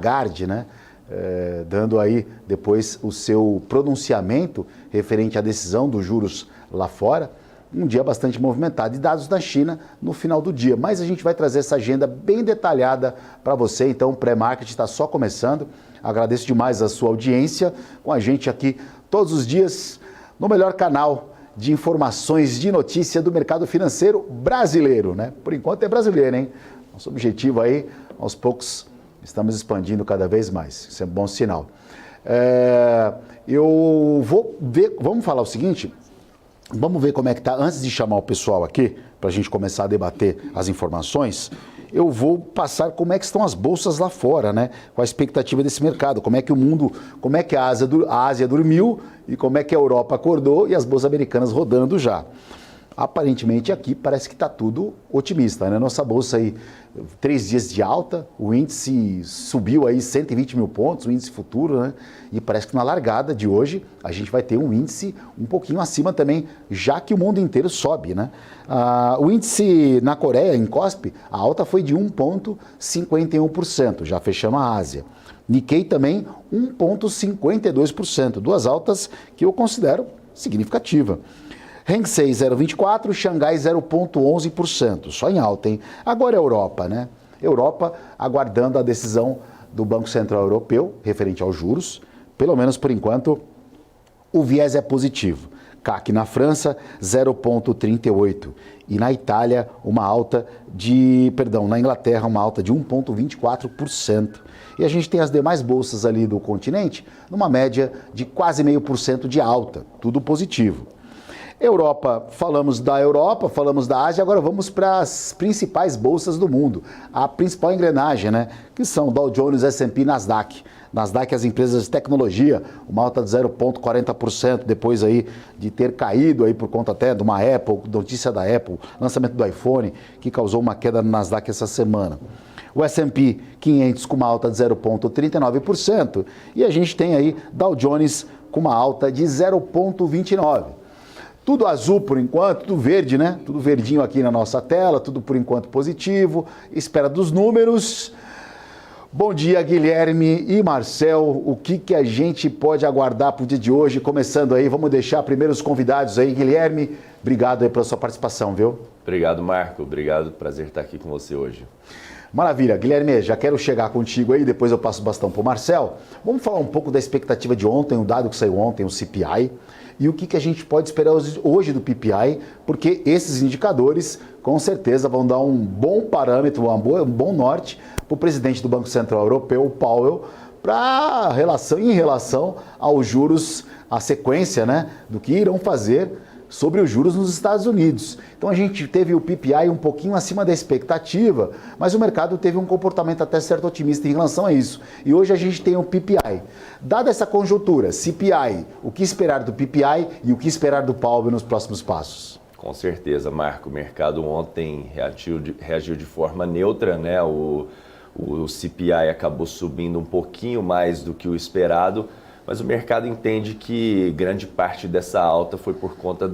Lagarde, né? Dando aí depois o seu pronunciamento referente à decisão dos juros lá fora. Um dia bastante movimentado e dados da China no final do dia. Mas a gente vai trazer essa agenda bem detalhada para você, então o pré-market está só começando. Agradeço demais a sua audiência com a gente aqui todos os dias no melhor canal de informações de notícia do mercado financeiro brasileiro, né? Por enquanto é brasileiro, hein? Nosso objetivo aí, aos poucos, estamos expandindo cada vez mais. Isso é um bom sinal. Eu vou ver, vamos falar o seguinte... Vamos ver como é que está. Antes de chamar o pessoal aqui, para a gente começar a debater as informações, eu vou passar como é que estão as bolsas lá fora, né? Qual a expectativa desse mercado, como é que o mundo, como é que a Ásia dormiu e como é que a Europa acordou e as bolsas americanas rodando já. Aparentemente aqui parece que está tudo otimista, né? Nossa bolsa aí, 3 dias de alta, o índice subiu aí 120 mil pontos, o índice futuro, né? E parece que na largada de hoje a gente vai ter um índice um pouquinho acima também, já que o mundo inteiro sobe, né? O índice na Coreia, em KOSPI, a alta foi de 1,51%, já fechamos a Ásia. Nikkei também 1,52%, duas altas que eu considero significativas. Hang Seng 0,24%, Xangai 0,11%, só em alta, hein? Agora a Europa, né? Europa aguardando a decisão do Banco Central Europeu, referente aos juros, pelo menos por enquanto, o viés é positivo. CAC na França, 0,38%. E na Itália, na Inglaterra, uma alta de 1,24%. E a gente tem as demais bolsas ali do continente, numa média de quase 0,5% de alta, tudo positivo. Europa, falamos da Ásia, agora vamos para as principais bolsas do mundo. A principal engrenagem, né, que são Dow Jones, S&P e Nasdaq. Nasdaq, as empresas de tecnologia, uma alta de 0,40%, depois aí de ter caído aí por conta até de uma Apple, notícia da Apple, lançamento do iPhone, que causou uma queda no Nasdaq essa semana. O S&P 500 com uma alta de 0,39% e a gente tem aí Dow Jones com uma alta de 0,29%. Tudo azul por enquanto, tudo verde, né? Tudo verdinho aqui na nossa tela, tudo por enquanto positivo. Espera dos números. Bom dia, Guilherme e Marcel. O que a gente pode aguardar para o dia de hoje? Começando aí, vamos deixar primeiro os convidados aí. Guilherme, obrigado aí pela sua participação, viu? Obrigado, Marco. Obrigado, prazer estar aqui com você hoje. Maravilha. Guilherme, já quero chegar contigo aí, depois eu passo o bastão para o Marcel. Vamos falar um pouco da expectativa de ontem, o dado que saiu ontem, o CPI. E o que a gente pode esperar hoje do PPI, porque esses indicadores com certeza vão dar um bom parâmetro, um bom norte para o presidente do Banco Central Europeu, Powell, em relação aos juros, a sequência, né, do que irão fazer sobre os juros nos Estados Unidos. Então a gente teve o PPI um pouquinho acima da expectativa, mas o mercado teve um comportamento até certo otimista em relação a isso. E hoje a gente tem o PPI. Dada essa conjuntura, CPI, o que esperar do PPI e o que esperar do Powell nos próximos passos? Com certeza, Marco. O mercado ontem reagiu de forma neutra, né? O CPI acabou subindo um pouquinho mais do que o esperado, mas o mercado entende que grande parte dessa alta foi por conta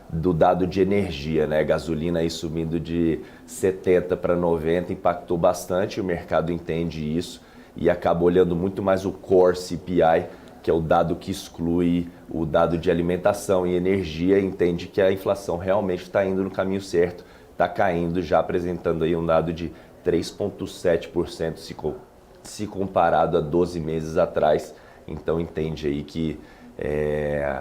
do dado de energia, né? Gasolina aí subindo de 70 para 90 impactou bastante, o mercado entende isso e acaba olhando muito mais o Core CPI, que é o dado que exclui o dado de alimentação e energia, e entende que a inflação realmente está indo no caminho certo, está caindo, já apresentando aí um dado de 3,7% se comparado a 12 meses atrás. Então entende aí que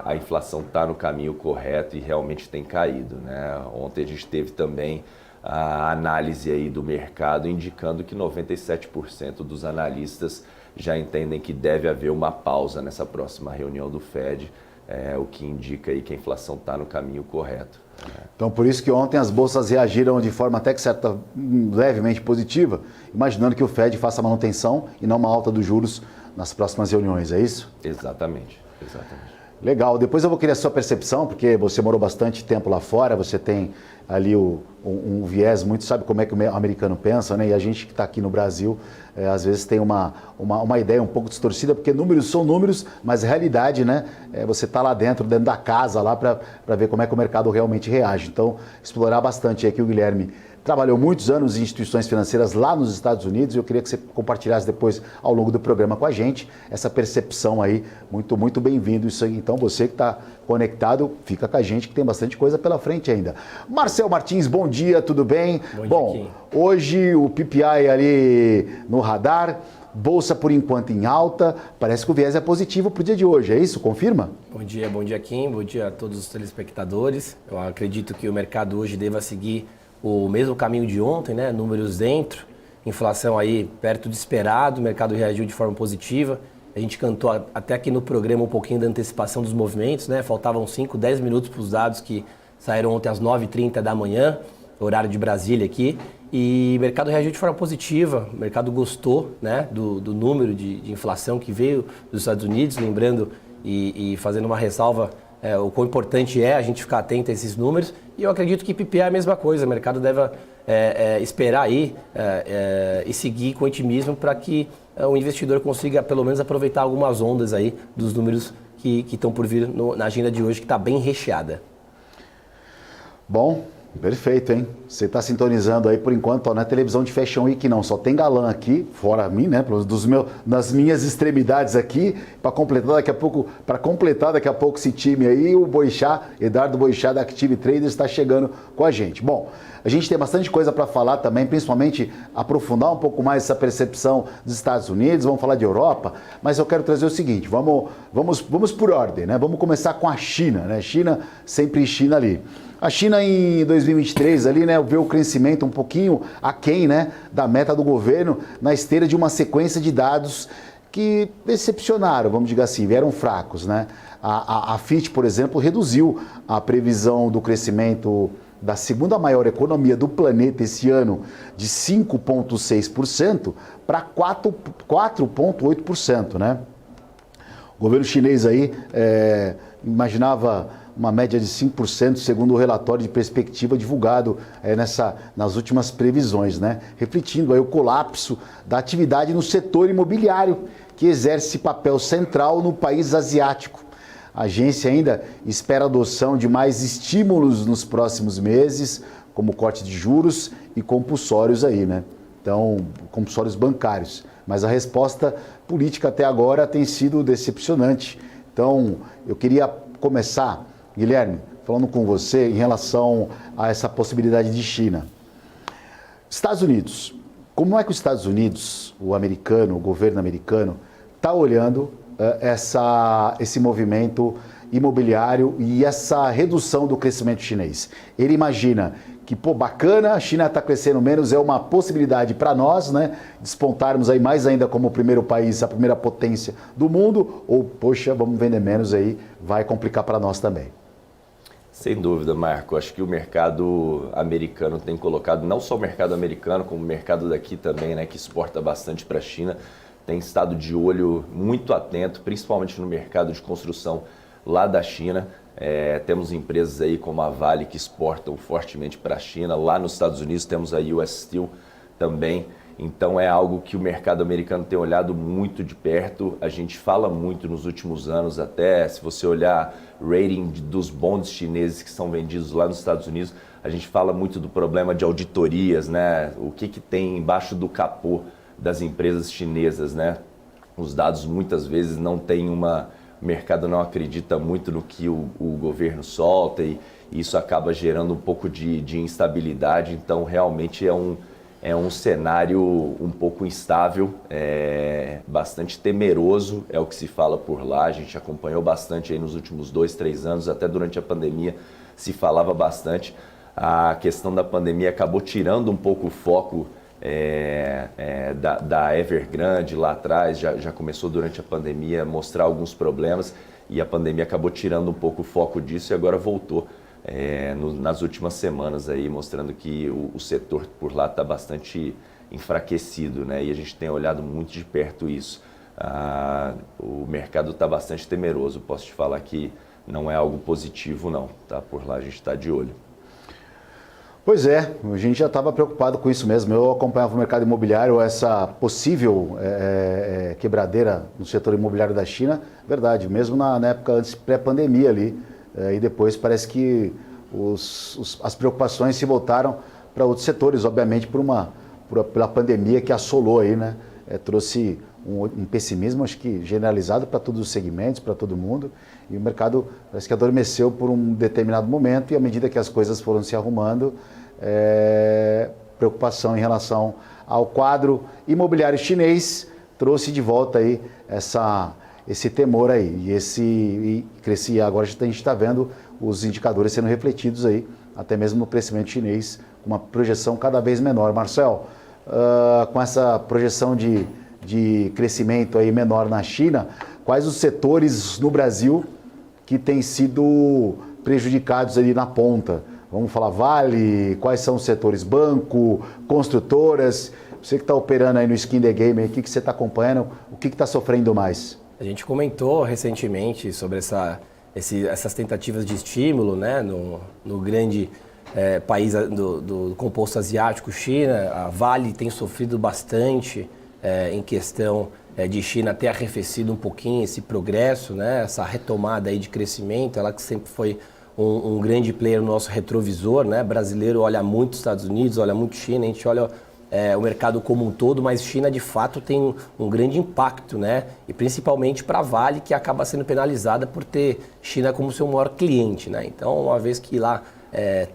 a inflação está no caminho correto e realmente tem caído, né? Ontem a gente teve também a análise aí do mercado indicando que 97% dos analistas já entendem que deve haver uma pausa nessa próxima reunião do Fed, o que indica aí que a inflação está no caminho correto. Então, por isso que ontem as bolsas reagiram de forma até que levemente positiva, imaginando que o Fed faça a manutenção e não uma alta dos juros nas próximas reuniões, é isso? Exatamente, exatamente. Legal. Depois eu vou querer a sua percepção, porque você morou bastante tempo lá fora, você tem ali um viés muito, sabe como é que o americano pensa, né? E a gente que está aqui no Brasil, às vezes tem uma ideia um pouco distorcida, porque números são números, mas a realidade, né? Você está lá dentro da casa, lá para ver como é que o mercado realmente reage. Então, explorar bastante aqui o Guilherme trabalhou muitos anos em instituições financeiras lá nos Estados Unidos e eu queria que você compartilhasse depois ao longo do programa com a gente essa percepção aí, muito, muito bem-vindo isso aí. Então você que está conectado, fica com a gente que tem bastante coisa pela frente ainda. Marcel Martins, bom dia, tudo bem? Bom, hoje o PPI ali no radar, bolsa por enquanto em alta, parece que o viés é positivo para o dia de hoje, é isso? Confirma? Bom dia Kim, bom dia a todos os telespectadores. Eu acredito que o mercado hoje deva seguir o mesmo caminho de ontem, né? Números dentro, inflação aí perto do esperado, o mercado reagiu de forma positiva. A gente cantou até aqui no programa um pouquinho da antecipação dos movimentos, né? Faltavam 5, 10 minutos para os dados que saíram ontem às 9h30 da manhã, horário de Brasília aqui. E o mercado reagiu de forma positiva, o mercado gostou, né, do número de inflação que veio dos Estados Unidos, lembrando e fazendo uma ressalva, o quão importante é a gente ficar atento a esses números. E eu acredito que PPI é a mesma coisa, o mercado deve esperar aí e seguir com otimismo para que o investidor consiga pelo menos aproveitar algumas ondas aí dos números que estão por vir na agenda de hoje, que está bem recheada. Bom, perfeito, hein? Você está sintonizando aí por enquanto, ó, não é televisão de Fashion Week não, só tem galã aqui, fora mim, né? Nas minhas extremidades aqui, para completar daqui a pouco esse time aí, o Boixá, Eduardo Boixá da Active Traders está chegando com a gente. Bom, a gente tem bastante coisa para falar também, principalmente aprofundar um pouco mais essa percepção dos Estados Unidos, vamos falar de Europa, mas eu quero trazer o seguinte, vamos por ordem, né? Vamos começar com a China, né? China, sempre China ali. A China em 2023 ali, né, vê o crescimento um pouquinho aquém, né, da meta do governo na esteira de uma sequência de dados que decepcionaram, vamos dizer assim, vieram fracos, né? A Fitch, por exemplo, reduziu a previsão do crescimento da segunda maior economia do planeta esse ano de 5,6% para 4,8%, né? O governo chinês aí imaginava uma média de 5%, segundo o relatório de perspectiva divulgado nas últimas previsões, né? Refletindo aí o colapso da atividade no setor imobiliário, que exerce papel central no país asiático. A agência ainda espera a adoção de mais estímulos nos próximos meses, como corte de juros e compulsórios aí, né? Então, compulsórios bancários. Mas a resposta política até agora tem sido decepcionante. Então, eu queria começar, Guilherme, falando com você em relação a essa possibilidade de China. Estados Unidos. Como é que os Estados Unidos, o governo americano, está olhando esse movimento imobiliário e essa redução do crescimento chinês? Ele imagina que, pô, bacana, a China está crescendo menos, é uma possibilidade para nós, né, despontarmos aí mais ainda como o primeiro país, a primeira potência do mundo, ou, poxa, vamos vender menos aí, vai complicar para nós também. Sem dúvida, Marco. Acho que o mercado americano tem colocado, não só o mercado americano, como o mercado daqui também, né, que exporta bastante para a China, tem estado de olho muito atento, principalmente no mercado de construção lá da China. Temos empresas aí como a Vale que exportam fortemente para a China. Lá nos Estados Unidos temos a US Steel também. Então é algo que o mercado americano tem olhado muito de perto. A gente fala muito nos últimos anos, até se você olhar rating dos bonds chineses que são vendidos lá nos Estados Unidos, a gente fala muito do problema de auditorias, né? O que tem embaixo do capô das empresas chinesas, né? Os dados muitas vezes não têm o mercado não acredita muito no que o governo solta e isso acaba gerando um pouco de instabilidade. Então realmente é um cenário um pouco instável, bastante temeroso, é o que se fala por lá. A gente acompanhou bastante aí nos últimos 2, 3 anos, até durante a pandemia se falava bastante. A questão da pandemia acabou tirando um pouco o foco da Evergrande lá atrás, já começou durante a pandemia a mostrar alguns problemas e a pandemia acabou tirando um pouco o foco disso e agora voltou nas últimas semanas aí, mostrando que o setor por lá está bastante enfraquecido, né? E a gente tem olhado muito de perto isso. O mercado está bastante temeroso, posso te falar que não é algo positivo não, tá? Por lá a gente está de olho. Pois é, a gente já estava preocupado com isso mesmo. Eu acompanhava o mercado imobiliário, essa possível quebradeira no setor imobiliário da China, verdade, mesmo na época antes pré-pandemia ali, e depois parece que as preocupações se voltaram para outros setores, obviamente pela pandemia que assolou aí, né? Trouxe um pessimismo, acho que generalizado para todos os segmentos, para todo mundo, e o mercado parece que adormeceu por um determinado momento, e à medida que as coisas foram se arrumando, preocupação em relação ao quadro imobiliário chinês trouxe de volta aí esse temor aí, e crescia. Agora a gente está vendo os indicadores sendo refletidos aí, até mesmo no crescimento chinês, com uma projeção cada vez menor. Marcel, com essa projeção de crescimento aí menor na China, quais os setores no Brasil que têm sido prejudicados ali na ponta? Vamos falar Vale, quais são os setores? Banco, construtoras? Você que está operando aí no Skin the Game, o que você está acompanhando? O que está sofrendo mais? A gente comentou recentemente sobre essas tentativas de estímulo, né, no grande país do composto asiático, China. A Vale tem sofrido bastante em questão de China ter arrefecido um pouquinho esse progresso, né, essa retomada aí de crescimento. Ela que sempre foi um grande player no nosso retrovisor, né? Brasileiro olha muito Estados Unidos, olha muito China, a gente olha o mercado como um todo, mas China de fato tem um grande impacto, né? E principalmente para a Vale, que acaba sendo penalizada por ter China como seu maior cliente, né? Então, uma vez que lá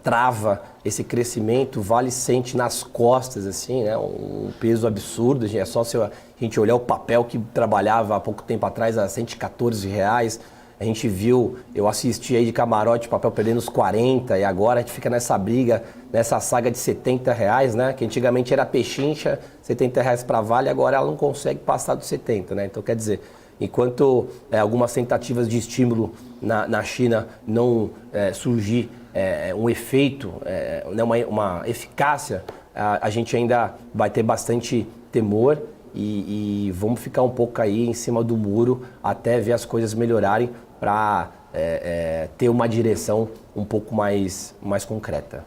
trava esse crescimento, Vale sente nas costas assim, né? Um peso absurdo. É só se a gente olhar o papel que trabalhava há pouco tempo atrás a R$114. A gente viu, eu assisti aí de camarote, papel perdendo os 40, e agora a gente fica nessa briga, nessa saga de R$70, né? Que antigamente era pechincha, R$70 para Vale, agora ela não consegue passar dos 70, né? Então, quer dizer, enquanto algumas tentativas de estímulo na China não surgir um efeito, uma eficácia, a gente ainda vai ter bastante temor e vamos ficar um pouco aí em cima do muro até ver as coisas melhorarem para ter uma direção um pouco mais concreta.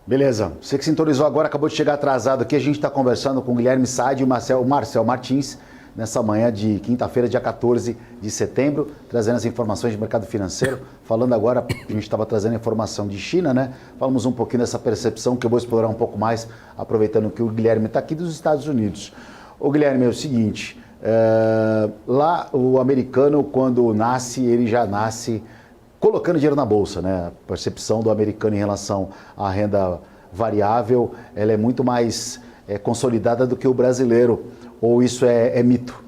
Beleza. Você que sintonizou agora, acabou de chegar atrasado aqui, a gente está conversando com o Guilherme Saad e o Marcel Martins, nessa manhã de quinta-feira, dia 14 de setembro, trazendo as informações de mercado financeiro. Falando agora, a gente estava trazendo informação de China, né? Falamos um pouquinho dessa percepção que eu vou explorar um pouco mais, aproveitando que o Guilherme está aqui dos Estados Unidos. Ô Guilherme, é o seguinte, lá o americano, quando nasce, ele já nasce colocando dinheiro na bolsa, né? A percepção do americano em relação à renda variável, ela é muito mais consolidada do que o brasileiro. Ou isso é mito?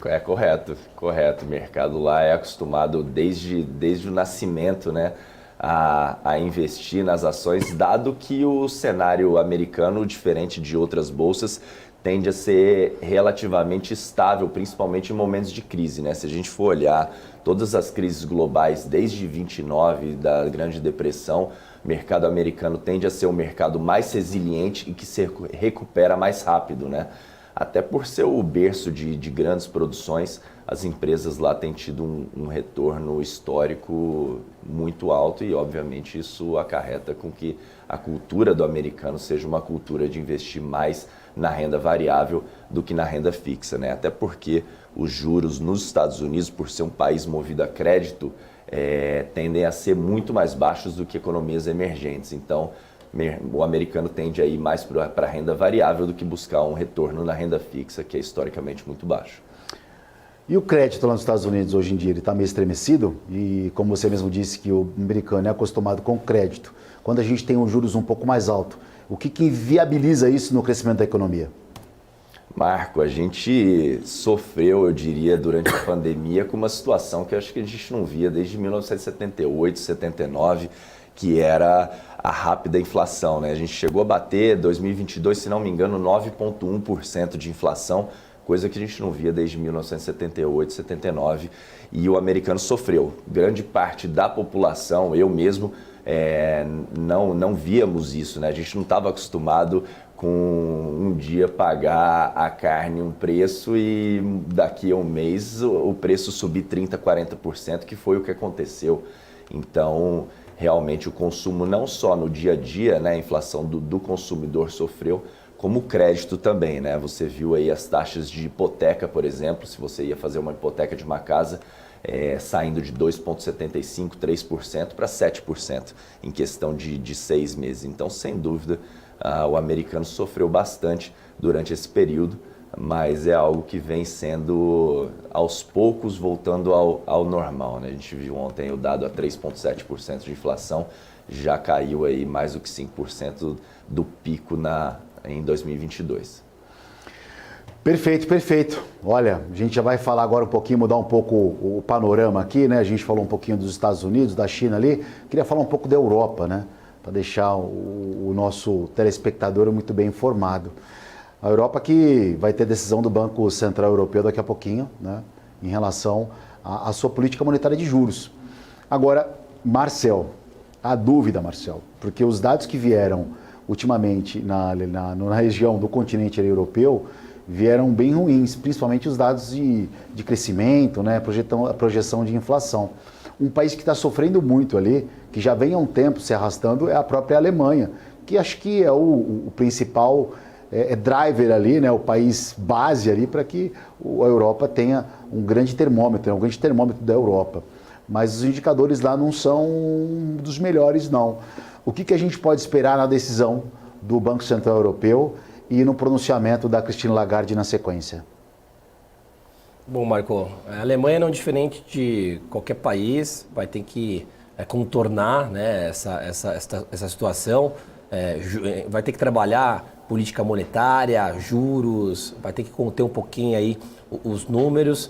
É correto. O mercado lá é acostumado desde o nascimento, né, a investir nas ações, dado que o cenário americano, diferente de outras bolsas, tende a ser relativamente estável, principalmente em momentos de crise, né? Se a gente for olhar todas as crises globais desde 29, da Grande Depressão, o mercado americano tende a ser o mercado mais resiliente e que se recupera mais rápido, né? Até por ser o berço de grandes produções, as empresas lá têm tido um retorno histórico muito alto e, obviamente, isso acarreta com que a cultura do americano seja uma cultura de investir mais na renda variável do que na renda fixa, né? Até porque os juros nos Estados Unidos, por ser um país movido a crédito, tendem a ser muito mais baixos do que economias emergentes. Então, o americano tende a ir mais para a renda variável do que buscar um retorno na renda fixa, que é historicamente muito baixo. E o crédito lá nos Estados Unidos hoje em dia, ele está meio estremecido? E como você mesmo disse que o americano é acostumado com crédito, quando a gente tem os juros um pouco mais altos, o que inviabiliza isso no crescimento da economia? Marco, a gente sofreu, eu diria, durante a pandemia com uma situação que eu acho que a gente não via desde 1978, 79, que era a rápida inflação, né? A gente chegou a bater, 2022, se não me engano, 9,1% de inflação, coisa que a gente não via desde 1978, 79, e o americano sofreu. Grande parte da população, eu mesmo, não víamos isso, né? A gente não estava acostumado com um dia pagar a carne um preço e daqui a um mês o preço subir 30%, 40%, que foi o que aconteceu. Então, realmente o consumo não só no dia a dia, né, a inflação do consumidor sofreu, como o crédito também, né? Você viu aí as taxas de hipoteca, por exemplo, se você ia fazer uma hipoteca de uma casa, saindo de 2,75%, 3% para 7% em questão de 6 meses. Então, sem dúvida, o americano sofreu bastante durante esse período, mas é algo que vem sendo, aos poucos, voltando ao normal, né? A gente viu ontem o dado a 3,7% de inflação, já caiu aí mais do que 5% do pico em 2022. Perfeito, perfeito. Olha, a gente já vai falar agora um pouquinho, mudar um pouco o panorama aqui, né? A gente falou um pouquinho dos Estados Unidos, da China ali. Queria falar um pouco da Europa, né? Para deixar o nosso telespectador muito bem informado. A Europa que vai ter decisão do Banco Central Europeu daqui a pouquinho, né? Em relação à sua política monetária de juros. Agora, Marcel, a dúvida, Marcel, porque os dados que vieram ultimamente na região do continente europeu vieram bem ruins, principalmente os dados de crescimento, né, a projeção de inflação. Um país que está sofrendo muito ali, que já vem há um tempo se arrastando, é a própria Alemanha, que acho que é o principal driver ali, né, o país base ali para que a Europa tenha um grande termômetro da Europa. Mas os indicadores lá não são dos melhores, não. O que a gente pode esperar na decisão do Banco Central Europeu e no pronunciamento da Christine Lagarde na sequência? Bom, Marco, a Alemanha não é diferente de qualquer país, vai ter que contornar, né, essa situação, vai ter que trabalhar política monetária, juros, vai ter que conter um pouquinho aí os números.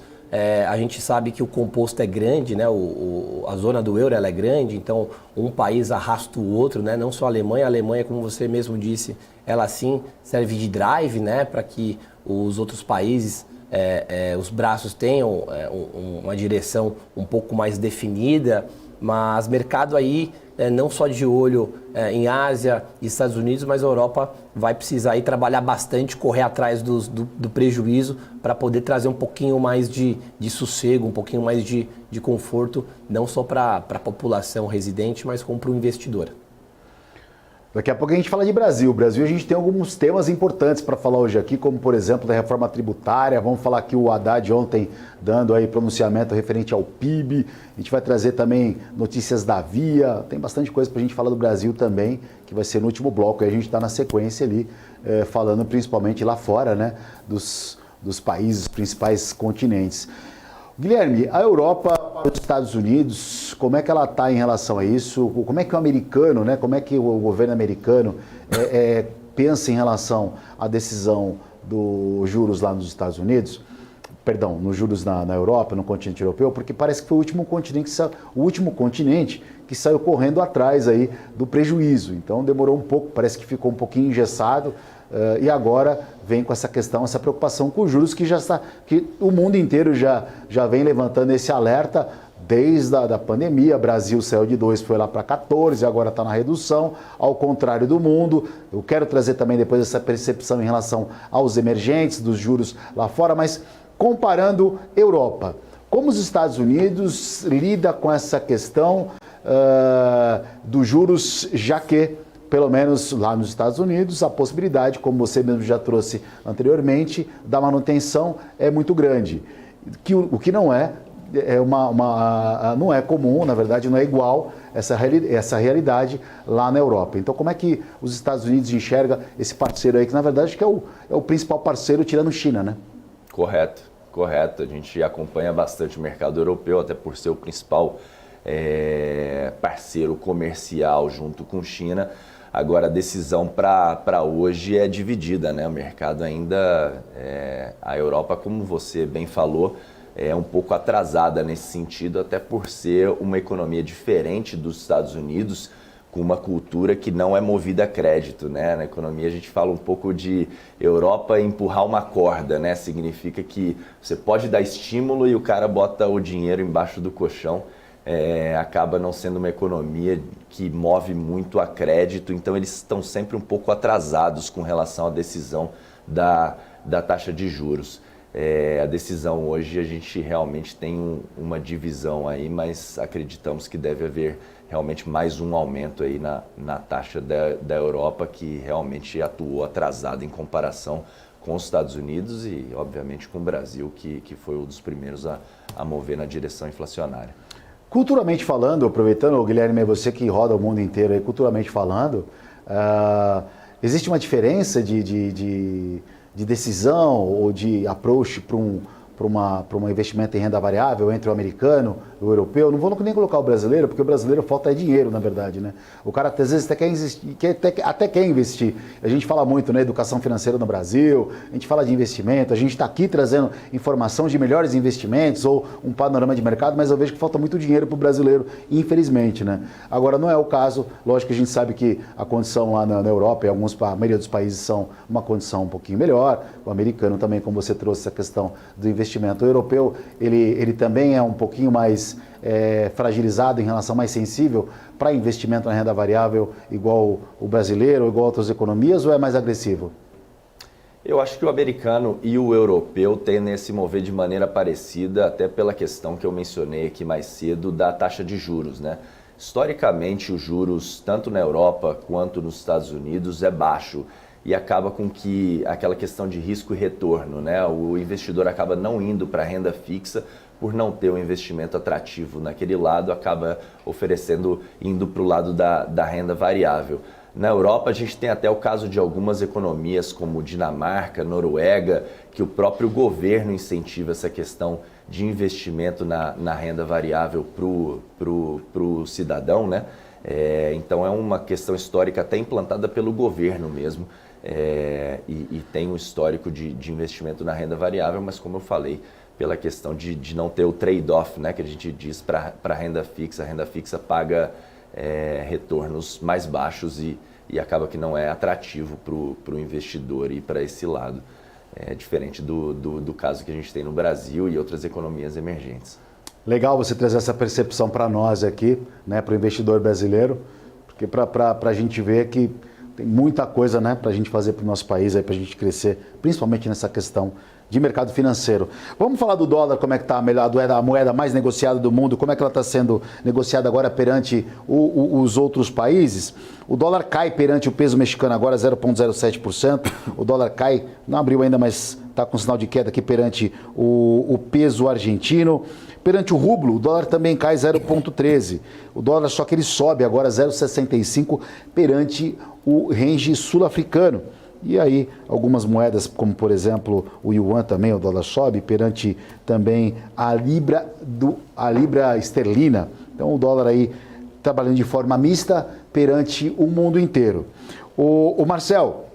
A gente sabe que o composto é grande, né? A zona do euro ela é grande, então um país arrasta o outro, né? Não só a Alemanha, como você mesmo disse, ela sim serve de drive, né? Para que os outros países, os braços tenham uma direção um pouco mais definida, mas mercado aí, não só de olho em Ásia e Estados Unidos, mas a Europa vai precisar aí trabalhar bastante, correr atrás do prejuízo para poder trazer um pouquinho mais de sossego, um pouquinho mais de conforto, não só para a população residente, mas como para o investidor. Daqui a pouco a gente fala de Brasil. Brasil, a gente tem alguns temas importantes para falar hoje aqui, como por exemplo da reforma tributária. Vamos falar aqui o Haddad ontem dando aí pronunciamento referente ao PIB. A gente vai trazer também notícias da Via. Tem bastante coisa para a gente falar do Brasil também, que vai ser no último bloco. E a gente está na sequência ali, falando principalmente lá fora, né, dos países, principais continentes. Guilherme, a Europa para os Estados Unidos, como é que ela está em relação a isso? Como é que o americano, né, como é que o governo americano pensa em relação à decisão dos juros lá nos Estados Unidos? Perdão, nos juros na Europa, no continente europeu, porque parece que foi o último continente que saiu correndo atrás aí do prejuízo. Então demorou um pouco, parece que ficou um pouquinho engessado. E agora vem com essa questão, essa preocupação com os juros que o mundo inteiro já vem levantando esse alerta desde a pandemia. O Brasil saiu de 2, foi lá para 14, agora está na redução, ao contrário do mundo. Eu quero trazer também depois essa percepção em relação aos emergentes, dos juros lá fora, mas comparando Europa, como os Estados Unidos lida com essa questão dos juros, já que pelo menos lá nos Estados Unidos, a possibilidade, como você mesmo já trouxe anteriormente, da manutenção é muito grande. O que não não é comum, na verdade não é igual essa realidade lá na Europa. Então como é que os Estados Unidos enxerga esse parceiro aí, que na verdade que é o principal parceiro tirando China, né? Correto. A gente acompanha bastante o mercado europeu, até por ser o principal parceiro comercial junto com China. Agora, a decisão para hoje é dividida, né? O mercado ainda, a Europa, como você bem falou, é um pouco atrasada nesse sentido, até por ser uma economia diferente dos Estados Unidos, com uma cultura que não é movida a crédito, né? Na economia a gente fala um pouco de Europa empurrar uma corda, né? Significa que você pode dar estímulo e o cara bota o dinheiro embaixo do colchão. Acaba não sendo uma economia que move muito a crédito, então eles estão sempre um pouco atrasados com relação à decisão da taxa de juros. A decisão hoje a gente realmente tem uma divisão aí, mas acreditamos que deve haver realmente mais um aumento aí na taxa da Europa, que realmente atuou atrasada em comparação com os Estados Unidos e, obviamente, com o Brasil, que foi um dos primeiros a mover na direção inflacionária. Culturalmente falando, aproveitando, Guilherme, você que roda o mundo inteiro aí, culturalmente falando, existe uma diferença de decisão ou de approach para um investimento em renda variável entre o americano e o europeu? Não vou nem colocar o brasileiro, porque o brasileiro falta dinheiro, na verdade, né? O cara às vezes até quer investir. A gente fala muito, né, educação financeira no Brasil, a gente fala de investimento, a gente está aqui trazendo informação de melhores investimentos ou um panorama de mercado, mas eu vejo que falta muito dinheiro para o brasileiro, infelizmente, né? Agora, não é o caso, lógico que a gente sabe que a condição lá na Europa, a maioria dos países são uma condição um pouquinho melhor, o americano também, como você trouxe essa questão do investimento. O europeu, ele também é um pouquinho mais fragilizado em relação, mais sensível para investimento na renda variável, igual o brasileiro, igual outras economias, ou é mais agressivo? Eu acho que o americano e o europeu tendem a se mover de maneira parecida, até pela questão que eu mencionei aqui mais cedo da taxa de juros, né? Historicamente, os juros, tanto na Europa quanto nos Estados Unidos, é baixo. E acaba com que aquela questão de risco e retorno, né? O investidor acaba não indo para a renda fixa por não ter um investimento atrativo naquele lado, acaba indo para o lado da renda variável. Na Europa, a gente tem até o caso de algumas economias como Dinamarca, Noruega, que o próprio governo incentiva essa questão de investimento na renda variável para o cidadão, né? Então é uma questão histórica até implantada pelo governo mesmo. E tem um histórico de investimento na renda variável, mas como eu falei, pela questão de não ter o trade-off, né, que a gente diz para a renda fixa paga retornos mais baixos e acaba que não é atrativo para o investidor ir para esse lado, diferente do caso que a gente tem no Brasil e outras economias emergentes. Legal você trazer essa percepção para nós aqui, né, para o investidor brasileiro, porque para a gente ver que tem muita coisa, né, para a gente fazer para o nosso país, para a gente crescer, principalmente nessa questão de mercado financeiro. Vamos falar do dólar, como é que está a moeda mais negociada do mundo, como é que ela está sendo negociada agora perante os outros países. O dólar cai perante o peso mexicano agora 0,07%, o dólar cai, não abriu ainda, mas está com sinal de queda aqui perante o peso argentino. Perante o rublo, o dólar também cai 0,13. O dólar, só que ele sobe agora 0,65 perante o range sul-africano. E aí, algumas moedas, como por exemplo o yuan também, o dólar sobe, perante também a libra esterlina. Então o dólar aí trabalhando de forma mista perante o mundo inteiro. O Marcel,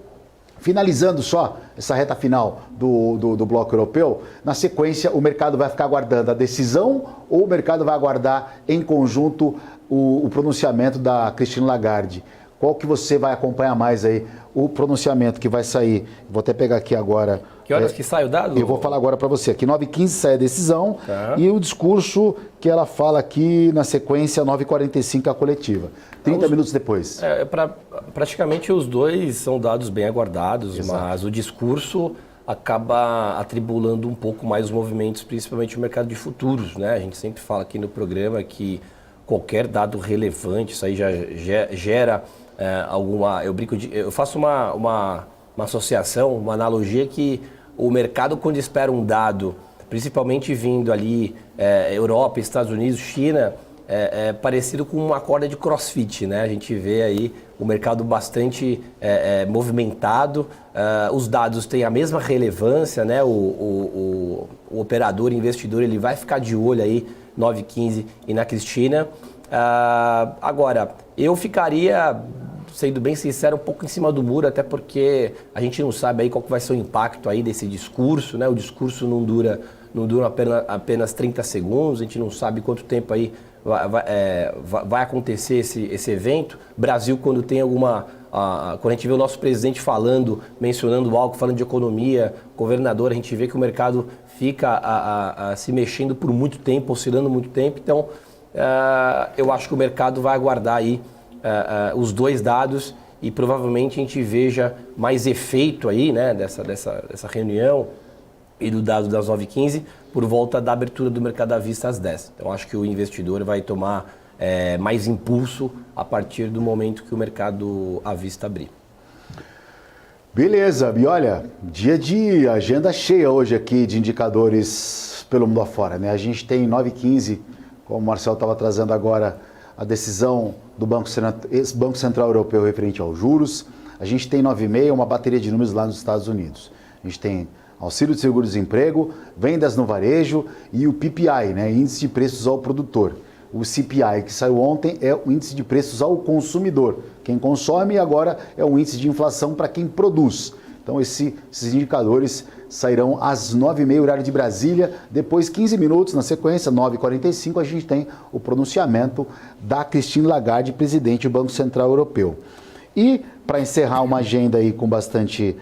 finalizando só essa reta final do bloco europeu, na sequência o mercado vai ficar aguardando a decisão ou o mercado vai aguardar em conjunto o pronunciamento da Christine Lagarde? Qual que você vai acompanhar mais aí? O pronunciamento que vai sair, vou até pegar aqui agora. Que horas que sai o dado? Eu vou falar agora para você. Aqui 9h15 sai a decisão e o discurso que ela fala aqui na sequência 9h45 a coletiva. 30 minutos depois. Praticamente os dois são dados bem aguardados, Exato. Mas o discurso acaba atribulando um pouco mais os movimentos, principalmente o mercado de futuros, né? A gente sempre fala aqui no programa que qualquer dado relevante, isso aí já gera alguma... Eu faço uma associação, uma analogia que o mercado, quando espera um dado, principalmente vindo ali Europa, Estados Unidos, China, é parecido com uma corda de crossfit, né? A gente vê aí o mercado bastante movimentado, os dados têm a mesma relevância, né? O operador, investidor, ele vai ficar de olho aí 9h15 e na Cristina. Agora, eu ficaria, sendo bem sincero, um pouco em cima do muro, até porque a gente não sabe aí qual que vai ser o impacto aí desse discurso, né? O discurso não dura apenas 30 segundos, a gente não sabe quanto tempo aí vai acontecer esse evento. Brasil, quando tem quando a gente vê o nosso presidente mencionando algo, falando de economia, governador, a gente vê que o mercado fica se mexendo por muito tempo, oscilando muito tempo. Então, eu acho que o mercado vai aguardar aí os dois dados e provavelmente a gente veja mais efeito aí, né, dessa reunião e do dado das 9h15 por volta da abertura do mercado à vista às 10. Então, acho que o investidor vai tomar mais impulso a partir do momento que o mercado à vista abrir. Beleza, e olha, dia de agenda cheia hoje aqui de indicadores pelo mundo afora, né? A gente tem 9h15, como o Marcelo estava trazendo agora, a decisão do Banco Central Europeu referente aos juros. A gente tem 9h30, uma bateria de números lá nos Estados Unidos. A gente tem auxílio de seguro-desemprego, vendas no varejo e o PPI, né? Índice de preços ao produtor. O CPI, que saiu ontem, é o índice de preços ao consumidor. Quem consome, e agora é o índice de inflação para quem produz. Então esses indicadores sairão às 9h30, horário de Brasília. Depois, 15 minutos, na sequência, 9h45, a gente tem o pronunciamento da Christine Lagarde, presidente do Banco Central Europeu. E, para encerrar uma agenda aí com bastante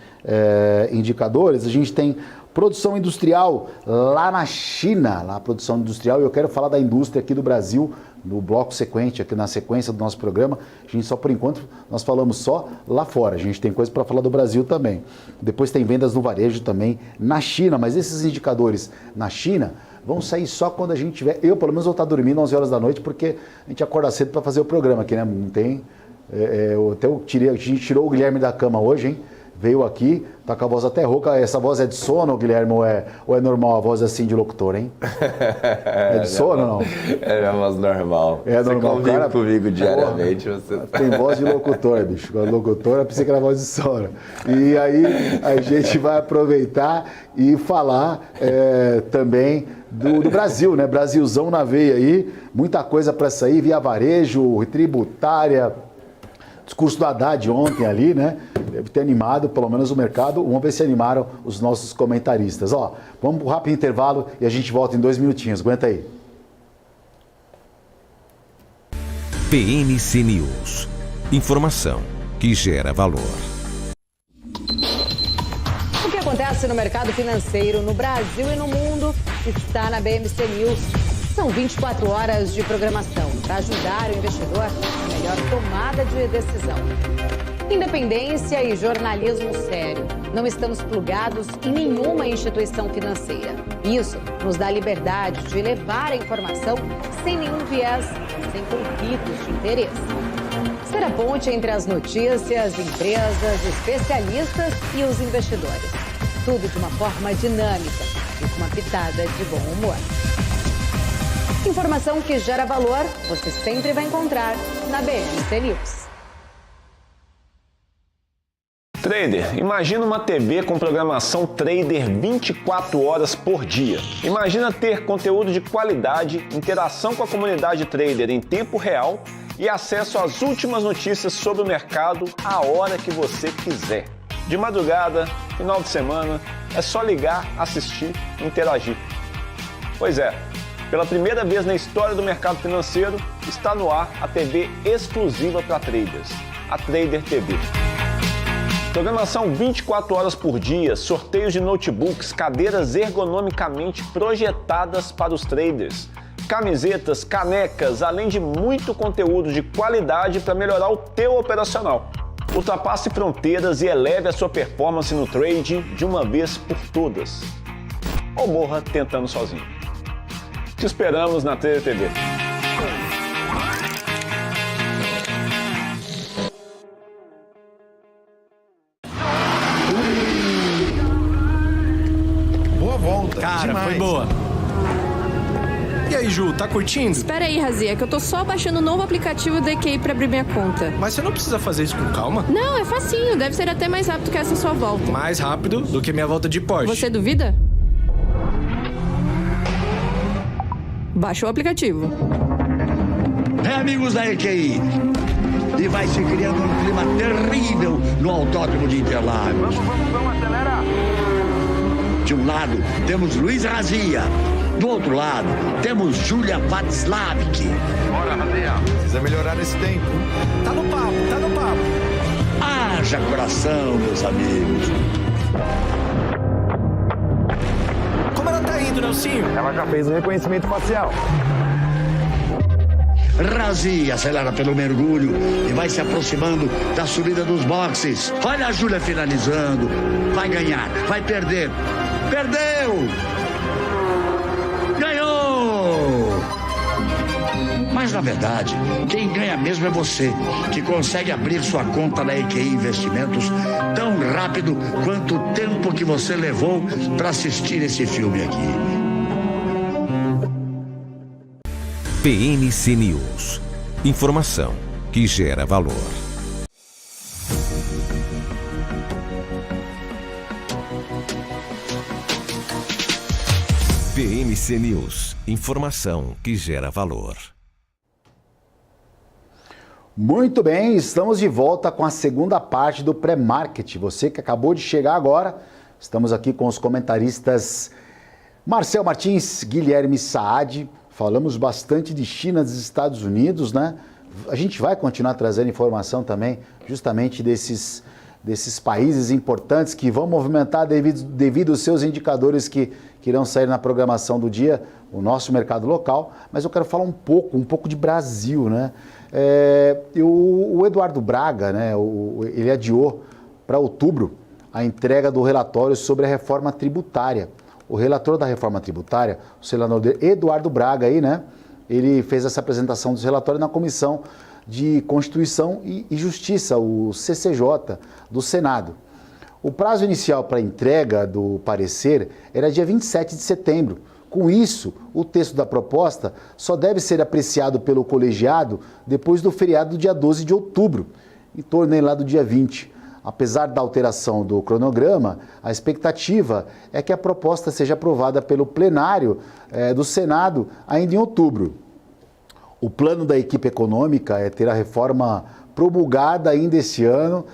indicadores, a gente tem produção industrial lá na China, lá a produção industrial, e eu quero falar da indústria aqui do Brasil, no bloco sequente, aqui na sequência do nosso programa. A gente só, por enquanto, nós falamos só lá fora, a gente tem coisa para falar do Brasil também. Depois tem vendas no varejo também na China, mas esses indicadores na China vão sair só quando a gente tiver, eu pelo menos vou estar dormindo 11 horas da noite, porque a gente acorda cedo para fazer o programa aqui, né? Não tem... a gente tirou o Guilherme da cama hoje, hein? Veio aqui, tá com a voz até rouca. Essa voz é de sono, Guilherme, ou é normal a voz assim de locutor, hein? É de sono ou não? É a voz normal. É normal. Você convive comigo diariamente. Você... Tem voz de locutor, bicho. Quando locutor, eu pensei que era voz de sono. E aí a gente vai aproveitar e falar também do Brasil, né? Brasilzão na veia aí. Muita coisa para sair, via varejo, tributária. Discurso do Haddad ontem ali, né? Deve ter animado, pelo menos o mercado. Vamos ver se animaram os nossos comentaristas. Ó, vamos para um rápido intervalo e a gente volta em 2 minutinhos. Aguenta aí. PNC News. Informação que gera valor. O que acontece no mercado financeiro no Brasil e no mundo está na BMC News. São 24 horas de programação para ajudar o investidor a melhor tomada de decisão. Independência e jornalismo sério. Não estamos plugados em nenhuma instituição financeira. Isso nos dá liberdade de levar a informação sem nenhum viés, sem conflitos de interesse. Ser a ponte entre as notícias, empresas, especialistas e os investidores. Tudo de uma forma dinâmica e com uma pitada de bom humor. Informação que gera valor, você sempre vai encontrar na BMC News. Trader, imagina uma TV com programação trader 24 horas por dia. Imagina ter conteúdo de qualidade, interação com a comunidade trader em tempo real e acesso às últimas notícias sobre o mercado a hora que você quiser. De madrugada, final de semana, é só ligar, assistir e interagir. Pois é. Pela primeira vez na história do mercado financeiro, está no ar a TV exclusiva para traders, a Trader TV. Programação 24 horas por dia, sorteios de notebooks, cadeiras ergonomicamente projetadas para os traders, camisetas, canecas, além de muito conteúdo de qualidade para melhorar o teu operacional. Ultrapasse fronteiras e eleve a sua performance no trade de uma vez por todas. Ou morra tentando sozinho. Te esperamos na Trader TV. Boa volta. Cara, demais. foi boa. E aí, Ju, tá curtindo? Espera aí, Razia, que eu tô só baixando o novo aplicativo do EQI pra abrir minha conta. Mas você não precisa fazer isso com calma? Não, é facinho. Deve ser até mais rápido que essa sua volta. Mais rápido do que minha volta de Porsche. Você duvida? Baixa o aplicativo. Amigos da EQI, e vai se criando um clima terrível no Autódromo de Interlagos. Vamos, acelera! De um lado, temos Luiz Razia. Do outro lado, temos Júlia Václavik. Bora, Razia! Precisa melhorar esse tempo. Tá no papo, tá no papo. Haja coração, meus amigos. Como ela tá indo, Nelsinho? Ela já fez o reconhecimento facial. Razia acelera pelo mergulho e vai se aproximando da subida dos boxes. Olha a Júlia finalizando. Vai ganhar, vai perder. Perdeu! Ganhou! Mas na verdade, quem ganha mesmo é você, que consegue abrir sua conta na EQI Investimentos tão rápido quanto o tempo que você levou para assistir esse filme aqui. PNC News. Informação que gera valor. PNC News. Informação que gera valor. Muito bem, estamos de volta com a segunda parte do pré-market. Você que acabou de chegar agora, estamos aqui com os comentaristas Marcel Martins, Guilherme Saad. Falamos bastante de China, dos Estados Unidos, né? A gente vai continuar trazendo informação também justamente desses países importantes que vão movimentar devido aos seus indicadores que irão sair na programação do dia, o nosso mercado local. Mas eu quero falar um pouco de Brasil, né? O Eduardo Braga, né, ele adiou para outubro a entrega do relatório sobre a reforma tributária. O relator da reforma tributária, o senador Eduardo Braga, aí, né, ele fez essa apresentação dos relatórios na Comissão de Constituição e Justiça, o CCJ, do Senado. O prazo inicial para entrega do parecer era dia 27 de setembro. Com isso, o texto da proposta só deve ser apreciado pelo colegiado depois do feriado do dia 12 de outubro, em torno lá do dia 20. Apesar da alteração do cronograma, a expectativa é que a proposta seja aprovada pelo plenário do Senado ainda em outubro. O plano da equipe econômica é ter a reforma promulgada ainda esse ano.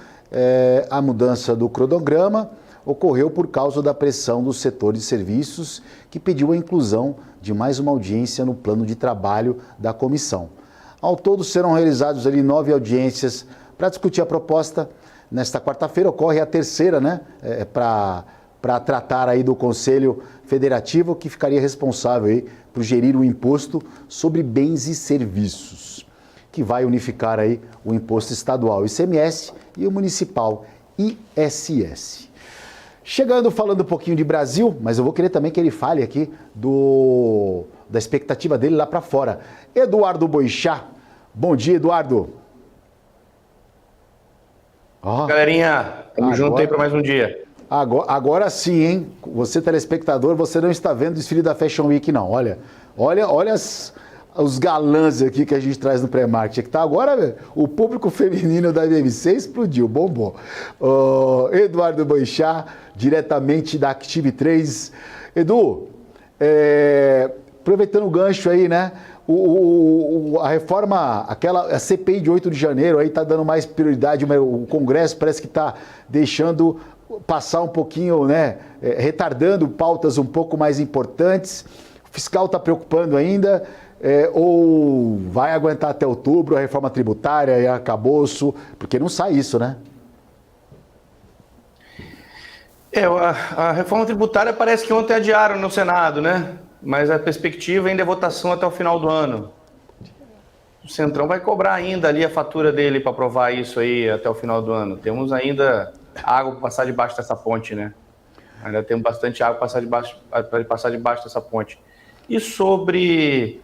A mudança do cronograma ocorreu por causa da pressão do setor de serviços, que pediu a inclusão de mais uma audiência no plano de trabalho da comissão. Ao todo, serão realizados ali 9 audiências para discutir a proposta. Nesta quarta-feira ocorre a terceira, né, para tratar aí do Conselho Federativo, que ficaria responsável aí por gerir o imposto sobre bens e serviços, que vai unificar aí o imposto estadual ICMS e o municipal ISS. Falando um pouquinho de Brasil, mas eu vou querer também que ele fale aqui da expectativa dele lá para fora. Eduardo Boixá. Bom dia, Eduardo. Galerinha, tamo junto aí para mais um dia. Agora sim, hein? Você, telespectador, você não está vendo o desfile da Fashion Week, não. Olha os galãs aqui que a gente traz no pré-market. Que tá agora, o público feminino da BMC explodiu, bombou. Eduardo Boixá, diretamente da Active 3. Edu, aproveitando o gancho aí, né? A reforma, a CPI de 8 de janeiro aí está dando mais prioridade, o Congresso parece que está deixando passar um pouquinho, né, retardando pautas um pouco mais importantes. O fiscal está preocupando ainda, ou vai aguentar até outubro a reforma tributária e arcabouço, porque não sai isso, né? A reforma tributária parece que ontem adiaram no Senado, né? Mas a perspectiva ainda é votação até o final do ano. O Centrão vai cobrar ainda ali a fatura dele para aprovar isso aí até o final do ano. Temos ainda água para passar debaixo dessa ponte, né? Ainda temos bastante água para passar debaixo dessa ponte. E sobre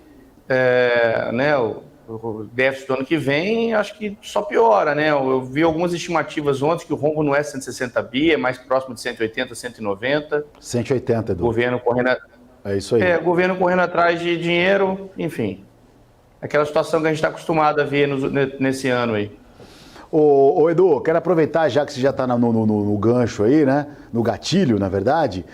o déficit do ano que vem, acho que só piora, né? Eu vi algumas estimativas ontem que o rombo não é 160 bi, é mais próximo de 180, 190. 180, Edu. O governo correndo... É isso aí. O governo correndo atrás de dinheiro, enfim. Aquela situação que a gente está acostumado a ver nesse ano aí. Ô Edu, quero aproveitar, já que você já está no gancho aí, né? No gatilho, na verdade.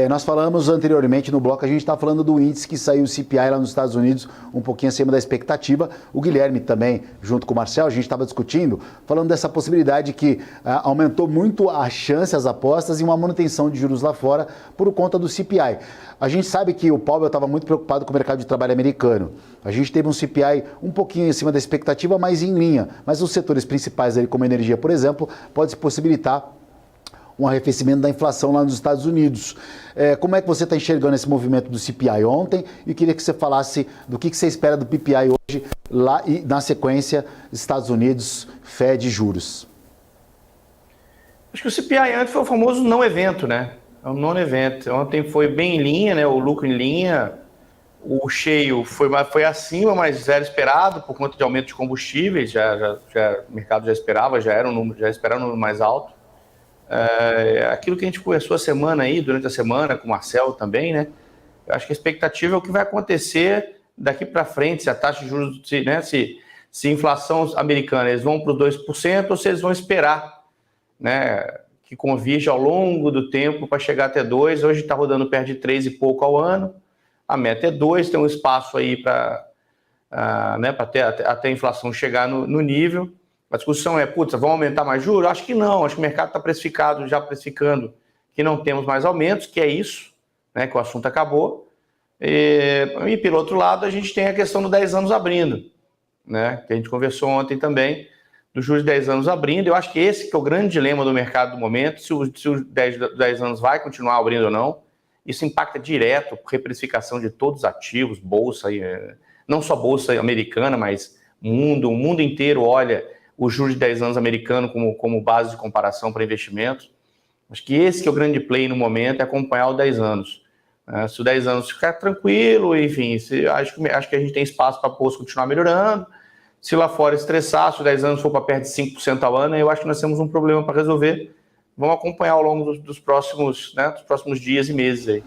Nós falamos anteriormente no bloco, a gente está falando do índice que saiu o CPI lá nos Estados Unidos, um pouquinho acima da expectativa. O Guilherme também, junto com o Marcel, a gente estava discutindo, falando dessa possibilidade que aumentou muito a chance, as apostas e uma manutenção de juros lá fora por conta do CPI. A gente sabe que o Powell estava muito preocupado com o mercado de trabalho americano. A gente teve um CPI um pouquinho acima da expectativa, mas em linha. Mas os setores principais, ali, como energia, por exemplo, pode possibilitar um arrefecimento da inflação lá nos Estados Unidos. Como é que você está enxergando esse movimento do CPI ontem? E queria que você falasse do que você espera do PPI hoje, lá e na sequência, Estados Unidos, Fed e juros. Acho que o CPI antes foi o famoso não evento, né? É um non-event. Ontem foi bem em linha, né? O lucro em linha. O cheio foi acima, mas era esperado por conta de aumento de combustíveis. O mercado já esperava, já esperava um número mais alto. Aquilo que a gente conversou durante a semana, com o Marcelo também, né? Eu acho que a expectativa é o que vai acontecer daqui para frente, se a taxa de juros, se a inflação americana eles vão para os 2% ou se eles vão esperar, né, que convirja ao longo do tempo para chegar até 2%. Hoje está rodando perto de 3 e pouco ao ano, a meta é 2%, tem um espaço aí para até a inflação chegar no nível. A discussão é, vão aumentar mais juros? Acho que não, acho que o mercado está precificando que não temos mais aumentos, que é isso, né, que o assunto acabou. E pelo outro lado, a gente tem a questão dos 10 anos abrindo, né, que a gente conversou ontem também, dos juros de 10 anos abrindo. Eu acho que esse que é o grande dilema do mercado do momento, se os 10 anos vai continuar abrindo ou não. Isso impacta direto a reprecificação de todos os ativos, bolsa, não só bolsa americana, mas o mundo inteiro olha o juros de 10 anos americano como base de comparação para investimentos. Acho que esse que é o grande play no momento, é acompanhar o 10 anos. Se o 10 anos ficar tranquilo, enfim, acho que a gente tem espaço para a bolsa continuar melhorando. Se lá fora estressar, se o 10 anos for para perto de 5% ao ano, eu acho que nós temos um problema para resolver. Vamos acompanhar ao longo dos próximos dias e meses aí.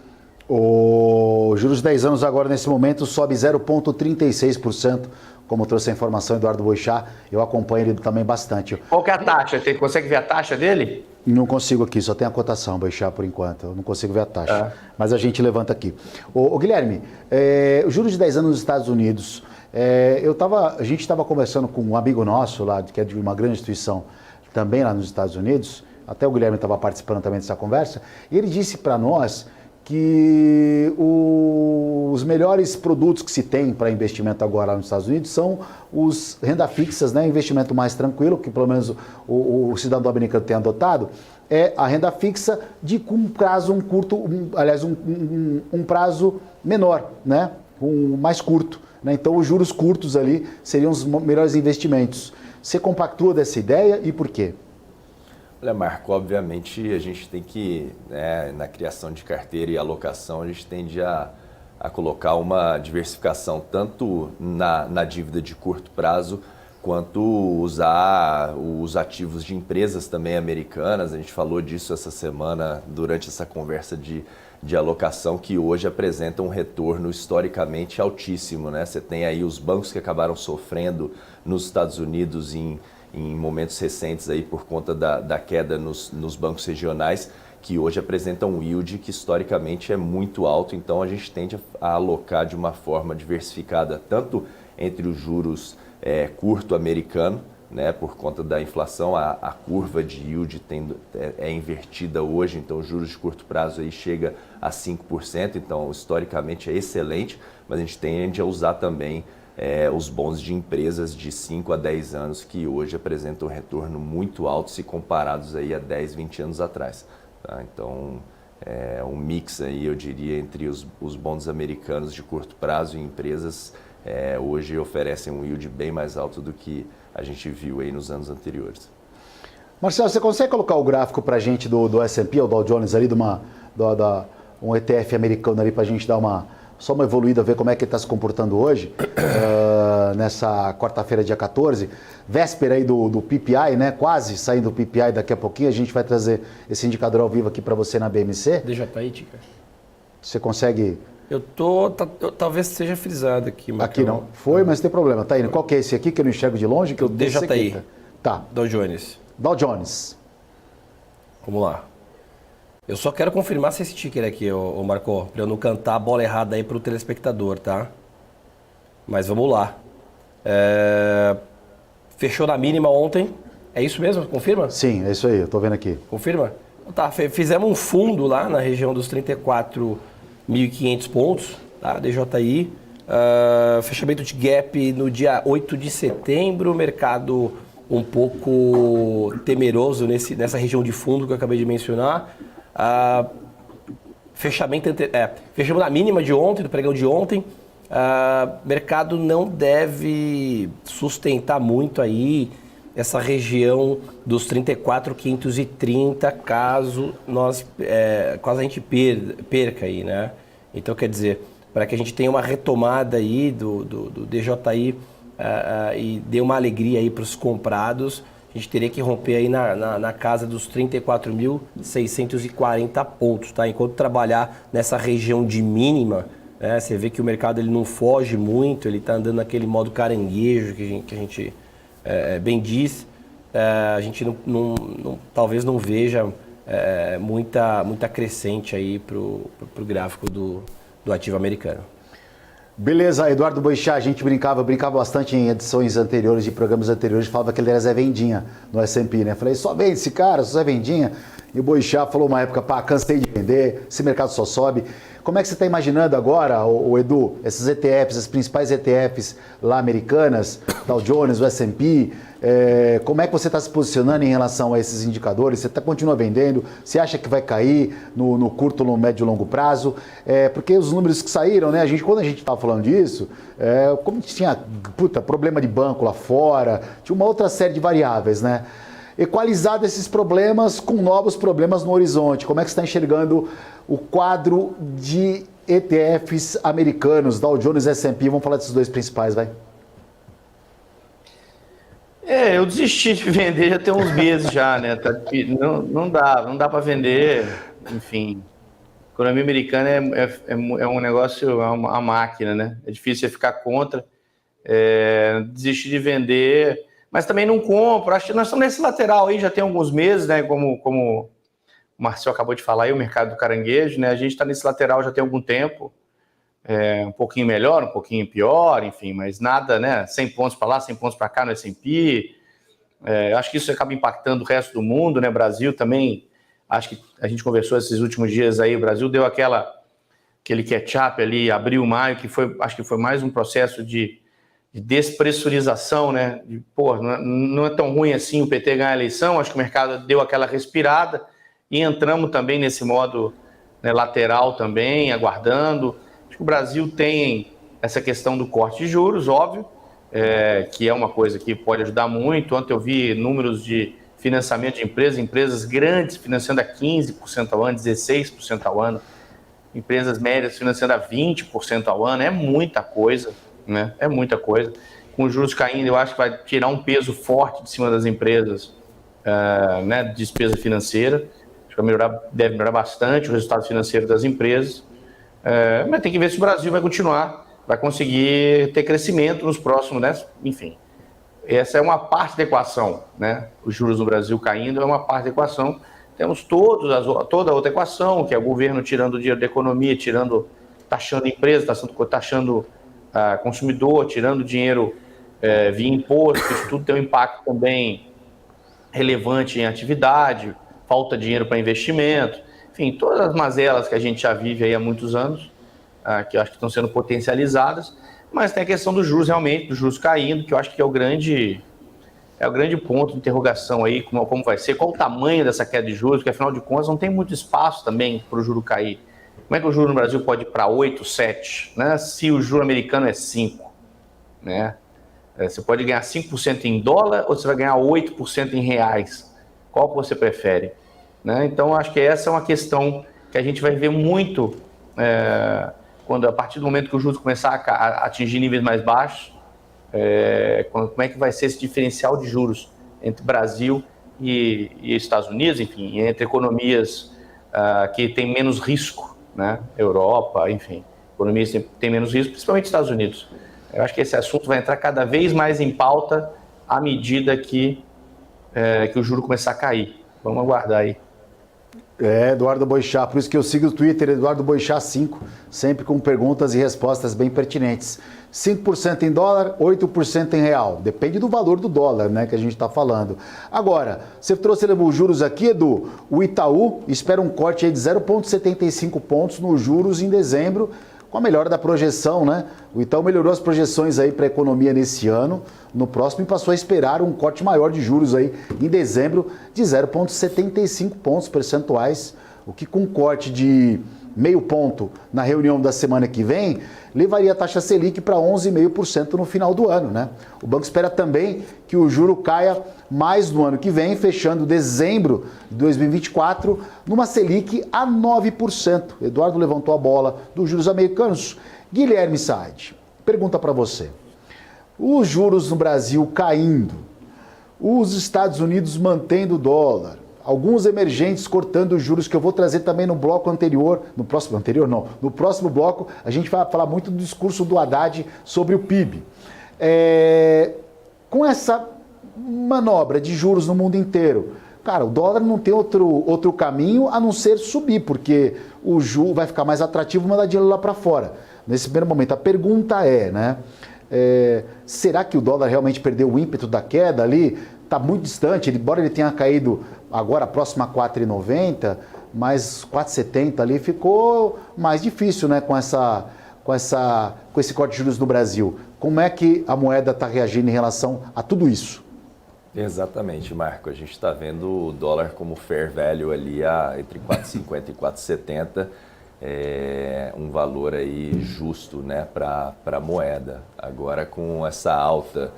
O juros de 10 anos agora, nesse momento, sobe 0,36%, como trouxe a informação Eduardo Boixá. Eu acompanho ele também bastante. Qual que é a taxa? Você consegue ver a taxa dele? Não consigo aqui, só tem a cotação, Boixá, por enquanto. Eu não consigo ver a taxa, mas a gente levanta aqui. Ô Guilherme, o juros de 10 anos nos Estados Unidos, a gente estava conversando com um amigo nosso lá, que é de uma grande instituição também lá nos Estados Unidos, até o Guilherme estava participando também dessa conversa, e ele disse para nós que os melhores produtos que se tem para investimento agora lá nos Estados Unidos são os renda fixas, né? Investimento mais tranquilo, que pelo menos o cidadão americano tem adotado, é a renda fixa com prazo um prazo menor, né? Mais curto, né? Então os juros curtos ali seriam os melhores investimentos. Você compactua dessa ideia e por quê? Olha, Marco, obviamente a gente tem que, na criação de carteira e alocação, a gente tende a colocar uma diversificação tanto na dívida de curto prazo, quanto usar os ativos de empresas também americanas. A gente falou disso essa semana durante essa conversa de alocação, que hoje apresenta um retorno historicamente altíssimo, né? Você tem aí os bancos que acabaram sofrendo nos Estados Unidos em momentos recentes aí por conta da queda nos bancos regionais, que hoje apresentam um yield que historicamente é muito alto. Então a gente tende a alocar de uma forma diversificada, tanto entre os juros curto americano, né, por conta da inflação, a curva de yield é invertida hoje, então os juros de curto prazo aí chega a 5%, então historicamente é excelente, mas a gente tende a usar também os bons de empresas de 5 a 10 anos, que hoje apresentam um retorno muito alto se comparados aí a 10, 20 anos atrás. Tá? Então, um mix aí, eu diria, entre os bons americanos de curto prazo e empresas, hoje oferecem um yield bem mais alto do que a gente viu aí nos anos anteriores. Marcelo, você consegue colocar o gráfico para a gente do S&P, ou Dow Jones ali, um ETF americano ali para a gente dar só uma evoluída, ver como é que ele está se comportando hoje, nessa quarta-feira, dia 14, véspera aí do PPI, né? Quase saindo do PPI daqui a pouquinho. A gente vai trazer esse indicador ao vivo aqui para você na BMC. DJI, Tica. Você consegue... Eu talvez seja frisado aqui. Mas aqui não. Foi, mas não tem problema. Tá indo. Qual que é esse aqui que eu não enxergo de longe? Que eu DJI. Tá. Dow Jones. Dow Jones. Vamos lá. Eu só quero confirmar se esse ticker aqui, ô Marco, para eu não cantar a bola errada aí pro telespectador, tá? Mas vamos lá. Fechou na mínima ontem. É isso mesmo? Confirma? Sim, é isso aí. Eu tô vendo aqui. Confirma? Tá, fizemos um fundo lá na região dos 34.500 pontos, tá? DJI. Fechamento de gap no dia 8 de setembro. Mercado um pouco temeroso nessa região de fundo que eu acabei de mencionar. Fechamos na mínima de ontem, do pregão de ontem. Mercado não deve sustentar muito aí essa região dos 34.530, caso a gente perca aí, né? Então, quer dizer, para que a gente tenha uma retomada aí do DJI e dê uma alegria aí para os comprados, a gente teria que romper aí na casa dos 34.640 pontos, tá? Enquanto trabalhar nessa região de mínima, você vê que o mercado ele não foge muito, ele está andando naquele modo caranguejo que a gente bem diz. A gente talvez não veja muita crescente aí para o gráfico do ativo americano. Beleza, Eduardo Boixá, a gente brincava bastante em edições anteriores, de programas anteriores, falava que ele era Zé Vendinha no S&P, né? Falei, só vende esse cara, só Zé Vendinha. E o Boixá falou uma época, cansei de vender, esse mercado só sobe. Como é que você está imaginando agora, o Edu, esses ETFs, as principais ETFs lá americanas, Dow Jones, o S&P, como é que você está se posicionando em relação a esses indicadores? Você continua vendendo? Você acha que vai cair no curto, no médio e longo prazo? Porque os números que saíram, né? Quando a gente estava falando disso, como tinha problema de banco lá fora, tinha uma outra série de variáveis, né? Equalizado esses problemas com novos problemas no horizonte. Como é que você está enxergando o quadro de ETFs americanos, Dow Jones e S&P? Vamos falar desses dois principais, vai. Eu desisti de vender já tem uns meses já, né? Não dá para vender, enfim. A economia americana é um negócio, é uma máquina, né? É difícil você ficar contra. Desisti de vender, mas também não compro. Acho que nós estamos nesse lateral aí já tem alguns meses, né? Como o Marcel acabou de falar aí, o mercado do caranguejo, né? A gente está nesse lateral já tem algum tempo. Um pouquinho melhor, um pouquinho pior, enfim, mas nada, né? 100 pontos para lá, 100 pontos para cá no S&P. Acho que isso acaba impactando o resto do mundo, né? Brasil também, acho que a gente conversou esses últimos dias aí, o Brasil deu aquele catch-up ali, abril, maio, acho que foi mais um processo de despressurização, né? Não é tão ruim assim o PT ganhar a eleição, acho que o mercado deu aquela respirada e entramos também nesse modo, né, lateral também, aguardando. O Brasil tem essa questão do corte de juros, óbvio, que é uma coisa que pode ajudar muito. Ontem eu vi números de financiamento de empresas grandes financiando a 15% ao ano, 16% ao ano, empresas médias financiando a 20% ao ano, é muita coisa, né? É muita coisa. Com os juros caindo, eu acho que vai tirar um peso forte de cima das empresas, né, de despesa financeira. Acho que deve melhorar bastante o resultado financeiro das empresas. Mas tem que ver se o Brasil vai conseguir ter crescimento nos próximos, né? Enfim, essa é uma parte da equação, né? Os juros no Brasil caindo é uma parte da equação. Temos toda a outra equação, que é o governo tirando o dinheiro da economia, taxando empresa, taxando consumidor, tirando dinheiro via imposto. Isso tudo tem um impacto também relevante em atividade, falta de dinheiro para investimento. Enfim, todas as mazelas que a gente já vive aí há muitos anos, que eu acho que estão sendo potencializadas, mas tem a questão dos juros realmente, dos juros caindo, que eu acho que é o grande ponto de interrogação aí, como vai ser, qual o tamanho dessa queda de juros, porque afinal de contas não tem muito espaço também para o juro cair. Como é que o juro no Brasil pode ir para 8, 7, né? Se o juro americano é 5, né? Você pode ganhar 5% em dólar ou você vai ganhar 8% em reais? Qual que você prefere? Né? Então, acho que essa é uma questão que a gente vai ver muito a partir do momento que o juros começar a atingir níveis mais baixos, como é que vai ser esse diferencial de juros entre Brasil e Estados Unidos, enfim, entre economias que têm menos risco, né? Europa, enfim, economias que têm menos risco, principalmente Estados Unidos. Eu acho que esse assunto vai entrar cada vez mais em pauta à medida que o juro começar a cair. Vamos aguardar aí. Eduardo Boixá, por isso que eu sigo o Twitter, Eduardo Boixá 5, sempre com perguntas e respostas bem pertinentes. 5% em dólar, 8% em real. Depende do valor do dólar, né, que a gente está falando. Agora, você trouxe os juros aqui, Edu. O Itaú espera um corte aí de 0,75 pontos nos juros em dezembro, com a melhora da projeção, né? O Itaú melhorou as projeções aí para a economia nesse ano, no próximo, e passou a esperar um corte maior de juros aí em dezembro de 0,75 pontos percentuais, o que com um corte de meio ponto na reunião da semana que vem, levaria a taxa Selic para 11,5% no final do ano, né? O banco espera também que o juro caia mais no ano que vem, fechando dezembro de 2024 numa Selic a 9%. Eduardo levantou a bola dos juros americanos. Guilherme Saad, pergunta para você. Os juros no Brasil caindo, os Estados Unidos mantendo o dólar, alguns emergentes cortando os juros, que eu vou trazer também no bloco anterior, no próximo bloco, a gente vai falar muito do discurso do Haddad sobre o PIB. Com essa manobra de juros no mundo inteiro, cara, o dólar não tem outro caminho a não ser subir, porque o juro vai ficar mais atrativo mandar dinheiro lá para fora. Nesse primeiro momento, a pergunta né? Será que o dólar realmente perdeu o ímpeto da queda ali? Está muito distante, embora ele tenha caído agora próximo a 4,90, mas 4,70 ali ficou mais difícil, né, com esse corte de juros no Brasil. Como é que a moeda está reagindo em relação a tudo isso? Exatamente, Marco. A gente está vendo o dólar como fair value ali entre 4,50 e 4,70. Um valor aí justo, né, para a moeda. Agora, com essa alta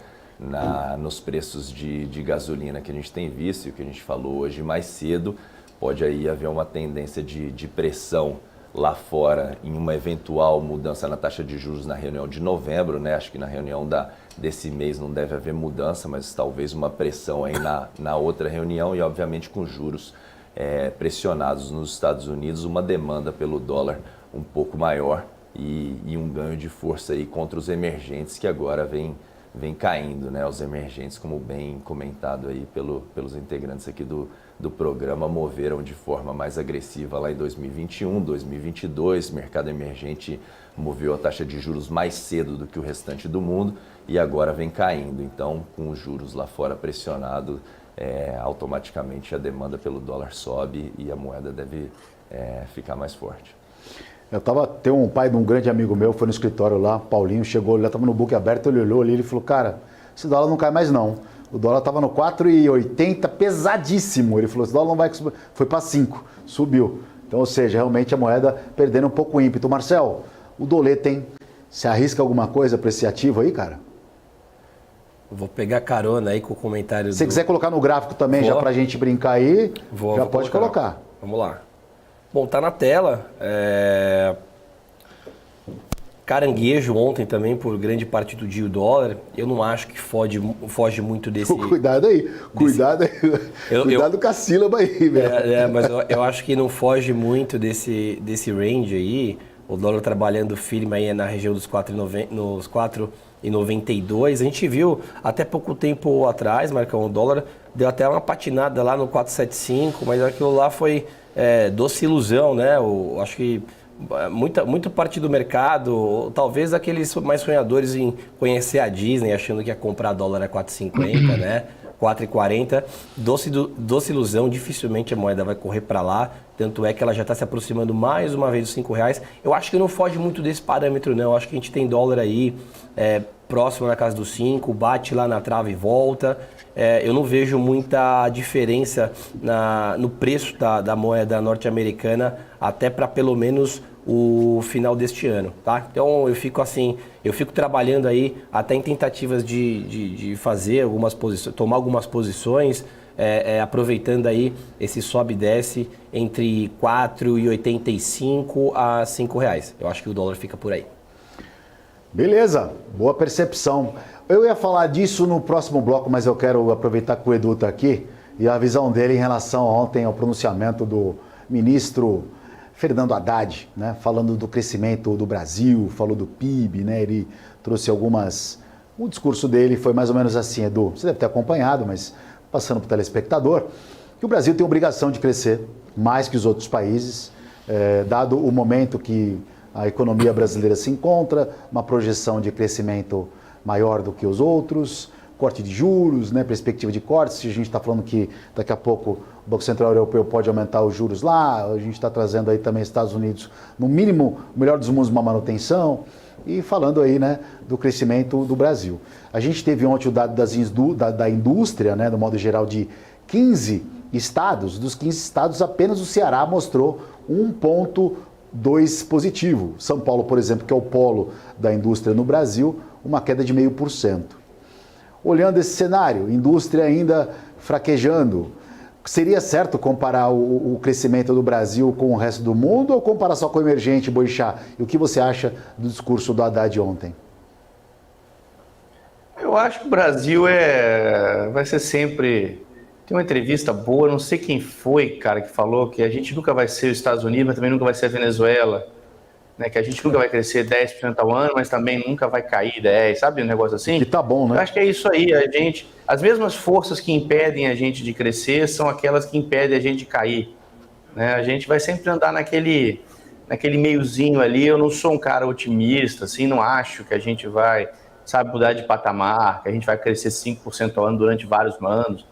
nos preços de gasolina que a gente tem visto e o que a gente falou hoje mais cedo, pode aí haver uma tendência de pressão lá fora em uma eventual mudança na taxa de juros na reunião de novembro, né? Acho que na reunião desse mês não deve haver mudança, mas talvez uma pressão aí na outra reunião e, obviamente, com juros pressionados nos Estados Unidos, uma demanda pelo dólar um pouco maior e um ganho de força aí contra os emergentes que agora vem caindo, né? Os emergentes, como bem comentado aí pelos integrantes aqui do programa, moveram de forma mais agressiva lá em 2021, 2022. O mercado emergente moveu a taxa de juros mais cedo do que o restante do mundo e agora vem caindo. Então, com os juros lá fora pressionados, automaticamente a demanda pelo dólar sobe e a moeda deve ficar mais forte. Tem um pai de um grande amigo meu, foi no escritório lá, Paulinho, chegou, ele estava no book aberto, ele olhou ali, ele falou, cara, esse dólar não cai mais não. O dólar estava no 4,80, pesadíssimo. Ele falou, esse dólar não vai subir. Foi para 5, subiu. Então, ou seja, realmente a moeda perdendo um pouco o ímpeto. Marcel, o Doleta, hein? Você arrisca alguma coisa para esse ativo aí, cara? Vou pegar carona aí com o comentário. Se você quiser colocar no gráfico também, já para a gente brincar aí, já pode colocar. Vamos lá. Bom, tá na tela. Caranguejo ontem também, por grande parte do dia o dólar. Eu não acho que foge muito desse... Cuidado aí. Cuidado com a sílaba aí, velho. Mas eu acho que não foge muito desse range aí. O dólar trabalhando firme aí na região dos 4,92. A gente viu até pouco tempo atrás, Marcão, o dólar deu até uma patinada lá no 4,75, mas aquilo lá foi doce ilusão, né? Eu acho que muita parte do mercado, talvez aqueles mais sonhadores em conhecer a Disney, achando que ia comprar dólar a 4,50, né? 4,40. Doce ilusão, dificilmente a moeda vai correr para lá. Tanto é que ela já está se aproximando mais uma vez dos R$5. Eu acho que não foge muito desse parâmetro, não. Eu acho que a gente tem dólar aí próximo na casa dos 5, bate lá na trave e volta. Eu não vejo muita diferença no preço da moeda norte-americana até para pelo menos o final deste ano, tá? Então eu fico trabalhando aí até em tentativas de fazer algumas posições, tomar algumas posições, aproveitando aí esse sobe e desce entre 4,85 a R$5. Eu acho que o dólar fica por aí. Beleza, boa percepção. Eu ia falar disso no próximo bloco, mas eu quero aproveitar que o Edu está aqui e a visão dele em relação ontem ao pronunciamento do ministro Fernando Haddad, né, falando do crescimento do Brasil, falou do PIB, né, ele trouxe o discurso dele foi mais ou menos assim, Edu, você deve ter acompanhado, mas passando para o telespectador, que o Brasil tem obrigação de crescer mais que os outros países, dado o momento que a economia brasileira se encontra, uma projeção de crescimento maior do que os outros, corte de juros, né, perspectiva de cortes, a gente está falando que daqui a pouco o Banco Central Europeu pode aumentar os juros lá, a gente está trazendo aí também Estados Unidos, no mínimo, o melhor dos mundos, uma manutenção, e falando aí, né, do crescimento do Brasil. A gente teve ontem o dado da indústria, né, do modo geral, de 15 estados, dos 15 estados, apenas o Ceará mostrou 1,4 2 positivo. São Paulo, por exemplo, que é o polo da indústria no Brasil, uma queda de 0,5%. Olhando esse cenário, indústria ainda fraquejando, seria certo comparar o crescimento do Brasil com o resto do mundo ou comparar só com o emergente, Boixá? E o que você acha do discurso do Haddad ontem? Eu acho que o Brasil vai ser sempre... Tem uma entrevista boa, não sei quem foi, cara, que falou que a gente nunca vai ser os Estados Unidos, mas também nunca vai ser a Venezuela, né? Que a gente nunca vai crescer 10% ao ano, mas também nunca vai cair 10%, sabe? Um negócio assim. Que tá bom, né? Eu acho que é isso aí, as mesmas forças que impedem a gente de crescer são aquelas que impedem a gente de cair, né? A gente vai sempre andar naquele meiozinho ali. Eu não sou um cara otimista, assim, não acho que a gente vai, sabe, mudar de patamar, que a gente vai crescer 5% ao ano durante vários anos.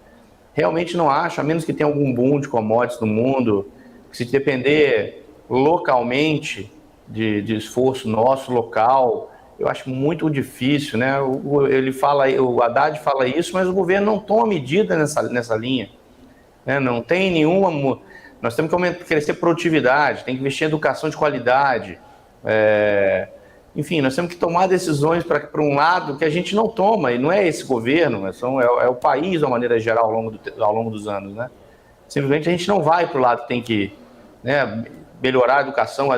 Realmente não acho, a menos que tenha algum boom de commodities no mundo, que se depender localmente de esforço nosso, local, eu acho muito difícil, né? O Haddad fala isso, mas o governo não toma medida nessa linha, né? Não tem nenhuma... Nós temos que crescer produtividade, tem que investir em educação de qualidade, enfim, nós temos que tomar decisões para um lado que a gente não toma, e não é esse governo, é o país, de uma maneira geral, ao longo dos anos, né? Simplesmente a gente não vai para o lado que tem que, né, melhorar a educação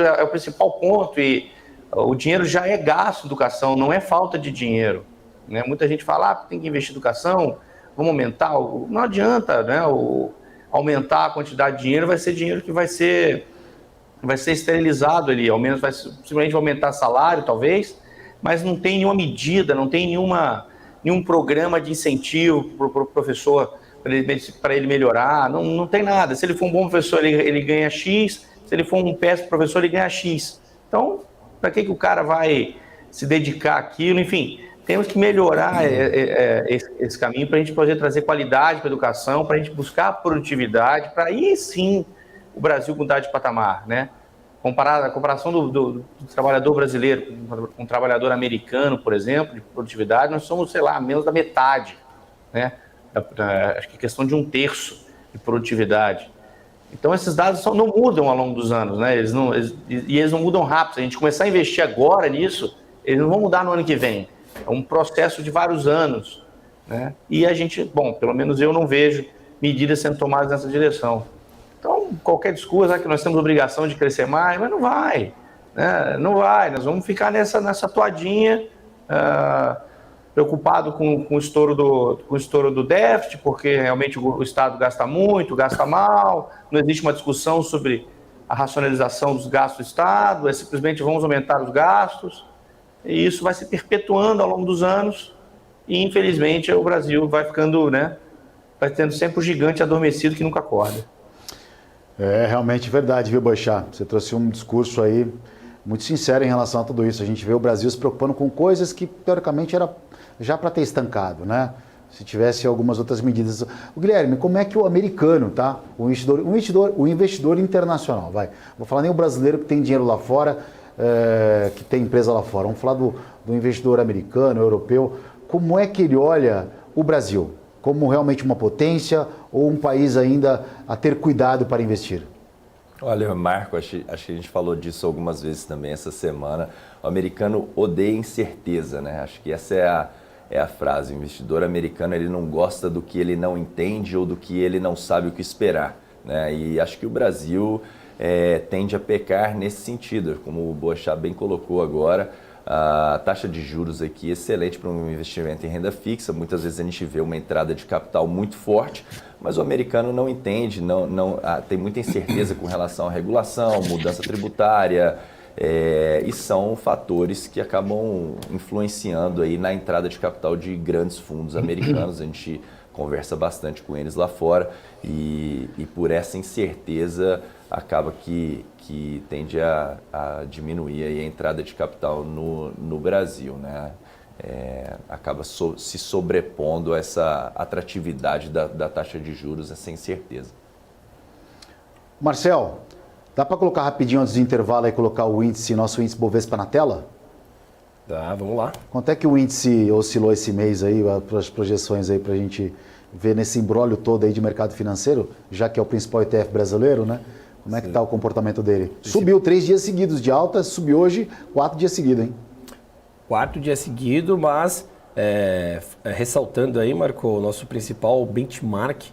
já é o principal ponto, e o dinheiro já é gasto em educação, não é falta de dinheiro, né? Muita gente fala, tem que investir em educação, vamos aumentar, não adianta, né, aumentar a quantidade de dinheiro, vai ser dinheiro que vai ser esterilizado ali, ao menos simplesmente aumentar salário, talvez, mas não tem nenhuma medida, não tem nenhum programa de incentivo para o professor, para ele melhorar, não tem nada. Se ele for um bom professor, ele ganha X, se ele for um péssimo professor, ele ganha X. Então, para que o cara vai se dedicar àquilo? Enfim, temos que melhorar esse caminho para a gente poder trazer qualidade para a educação, para a gente buscar produtividade, para aí sim o Brasil mudar de patamar, né? A comparação do trabalhador brasileiro com um trabalhador americano, por exemplo, de produtividade, nós somos, sei lá, menos da metade, né? Acho que é questão de 1/3 de produtividade. Então, esses dados não mudam ao longo dos anos, né? Eles não mudam rápido. Se a gente começar a investir agora nisso, eles não vão mudar no ano que vem. É um processo de vários anos, né? E a gente, pelo menos eu não vejo medidas sendo tomadas nessa direção. Então, qualquer discurso, que nós temos obrigação de crescer mais, mas não vai, né? Não vai, nós vamos ficar nessa toadinha, preocupado com o estouro do déficit, porque realmente o Estado gasta muito, gasta mal, não existe uma discussão sobre a racionalização dos gastos do Estado, é simplesmente vamos aumentar os gastos, e isso vai se perpetuando ao longo dos anos, e infelizmente o Brasil vai ficando, né, vai tendo sempre o gigante adormecido que nunca acorda. É realmente verdade, viu, Boixá? Você trouxe um discurso aí muito sincero em relação a tudo isso. A gente vê o Brasil se preocupando com coisas que, teoricamente, era já para ter estancado, né? Se tivesse algumas outras medidas. O Guilherme, como é que o americano, tá? O investidor internacional, vou falar nem o brasileiro que tem dinheiro lá fora, que tem empresa lá fora. Vamos falar do investidor americano, europeu. Como é que ele olha o Brasil? Como realmente uma potência ou um país ainda a ter cuidado para investir? Olha, Marco, acho que a gente falou disso algumas vezes também essa semana. O americano odeia incerteza, né? Acho que essa é a frase. O investidor americano, ele não gosta do que ele não entende ou do que ele não sabe o que esperar, né? E acho que o Brasil tende a pecar nesse sentido, como o Boixá bem colocou agora. A taxa de juros aqui é excelente para um investimento em renda fixa. Muitas vezes a gente vê uma entrada de capital muito forte, mas o americano não entende, tem muita incerteza com relação à regulação, mudança tributária, e são fatores que acabam influenciando aí na entrada de capital de grandes fundos americanos. A gente conversa bastante com eles lá fora e por essa incerteza acaba que tende a diminuir aí a entrada de capital no Brasil, né? Acaba se sobrepondo a essa atratividade da taxa de juros, essa incerteza. Marcel, dá para colocar rapidinho antes do intervalo e colocar nosso índice Bovespa na tela? Tá, vamos lá. Quanto é que o índice oscilou esse mês aí, as projeções aí para a gente ver nesse imbróglio todo aí de mercado financeiro, já que é o principal ETF brasileiro, né? Como é que está o comportamento dele? Subiu 3 dias seguidos de alta, subiu hoje 4 dias seguidos, hein? 4 dias seguidos, mas ressaltando aí, Marco, o nosso principal benchmark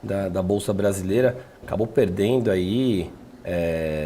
da Bolsa Brasileira acabou perdendo aí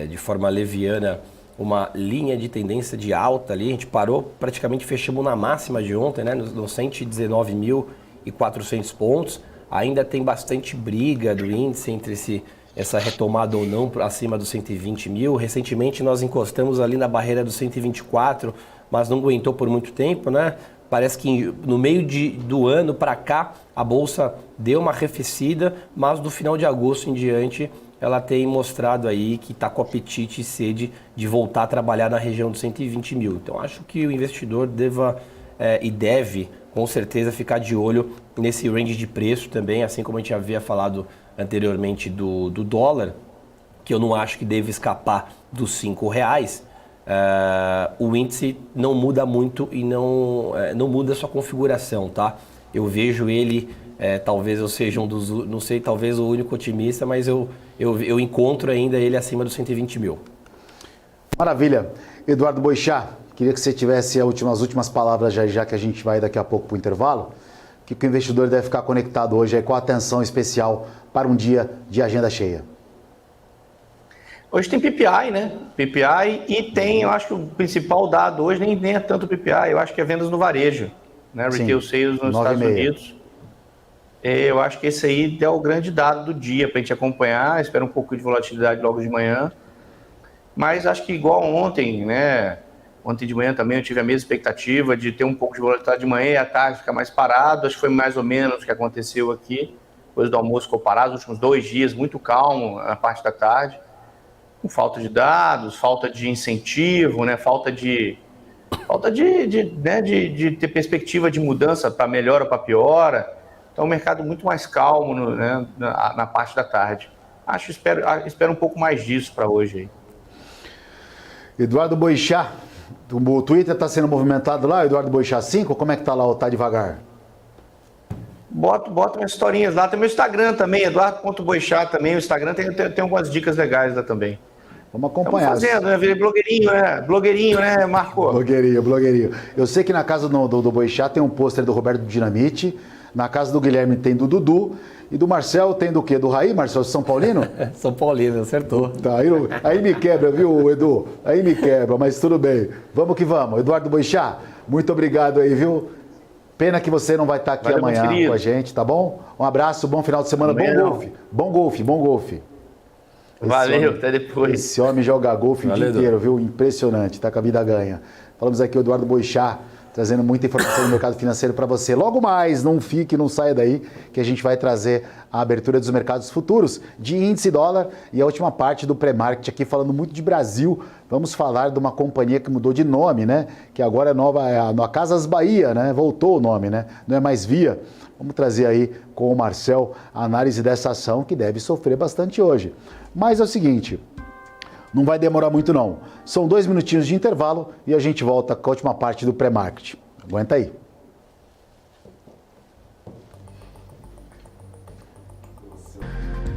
de forma leviana uma linha de tendência de alta ali. A gente parou, praticamente fechamos na máxima de ontem, né, nos 119.400 pontos. Ainda tem bastante briga do índice entre essa retomada ou não acima dos 120 mil. Recentemente nós encostamos ali na barreira dos 124, mas não aguentou por muito tempo, né? Parece que no meio do ano para cá a Bolsa deu uma arrefecida, mas do final de agosto em diante ela tem mostrado aí que está com apetite e sede de voltar a trabalhar na região dos 120 mil. Então acho que o investidor deve com certeza ficar de olho nesse range de preço também, assim como a gente havia falado anteriormente do dólar, que eu não acho que deve escapar dos R$5. O índice não muda muito e não muda a sua configuração, tá? Eu vejo ele, talvez eu seja não sei, talvez o único otimista, mas eu encontro ainda ele acima dos 120 mil. Maravilha. Eduardo Boixá, queria que você tivesse as últimas palavras já que a gente vai daqui a pouco para o intervalo. O que o investidor deve ficar conectado hoje aí com atenção especial para um dia de agenda cheia? Hoje tem PPI, né? PPI e tem, eu acho que o principal dado hoje nem é tanto o PPI, eu acho que é vendas no varejo, né? Retail Sales nos Estados Unidos. Eu acho que esse aí é o grande dado do dia para a gente acompanhar, espera um pouco de volatilidade logo de manhã. Mas acho que igual ontem, né? Ontem de manhã também eu tive a mesma expectativa de ter um pouco de volatilidade de manhã e à tarde ficar mais parado. Acho que foi mais ou menos o que aconteceu aqui. Depois do almoço ficou parado, os últimos 2 dias muito calmo na parte da tarde. Com falta de dados, falta de incentivo, né? Falta de ter perspectiva de mudança para melhor ou para pior. Então, um mercado muito mais calmo né, na parte da tarde. Espero um pouco mais disso para hoje. Aí. Eduardo Boixá, o Twitter está sendo movimentado lá, Eduardo Boixá 5, como é que está lá ou está devagar? Boto minhas historinhas lá, tem meu Instagram também, Eduardo.boixá também, o Instagram tem algumas dicas legais lá também. Vamos acompanhar. Estamos fazendo, né? Virei blogueirinho, né, Marco? Blogueirinho. Eu sei que na casa do Boixá tem um pôster do Roberto Dinamite, na casa do Guilherme tem do Dudu, e do Marcel tem do quê? Do Raí, Marcel, São Paulino? São Paulino, acertou. Tá, aí me quebra, viu, Edu? Aí me quebra, mas tudo bem. Vamos que vamos. Eduardo Boixá, muito obrigado aí, viu? Pena que você não vai estar aqui amanhã com a gente, tá bom? Um abraço, bom final de semana, bom golfe. Valeu, até depois. Esse homem joga golfe o dia inteiro, viu? Impressionante, tá com a vida ganha. Falamos aqui o Eduardo Boixá, trazendo muita informação do mercado financeiro para você. Logo mais, não saia daí, que a gente vai trazer a abertura dos mercados futuros de índice dólar e a última parte do pré-market aqui, falando muito de Brasil. Vamos falar de uma companhia que mudou de nome, né? Que agora é nova, é a Casas Bahia, né? Voltou o nome, né? Não é mais Via. Vamos trazer aí com o Marcel a análise dessa ação que deve sofrer bastante hoje. Mas é o seguinte, não vai demorar muito não. São 2 minutinhos de intervalo e a gente volta com a última parte do pré-market. Aguenta aí.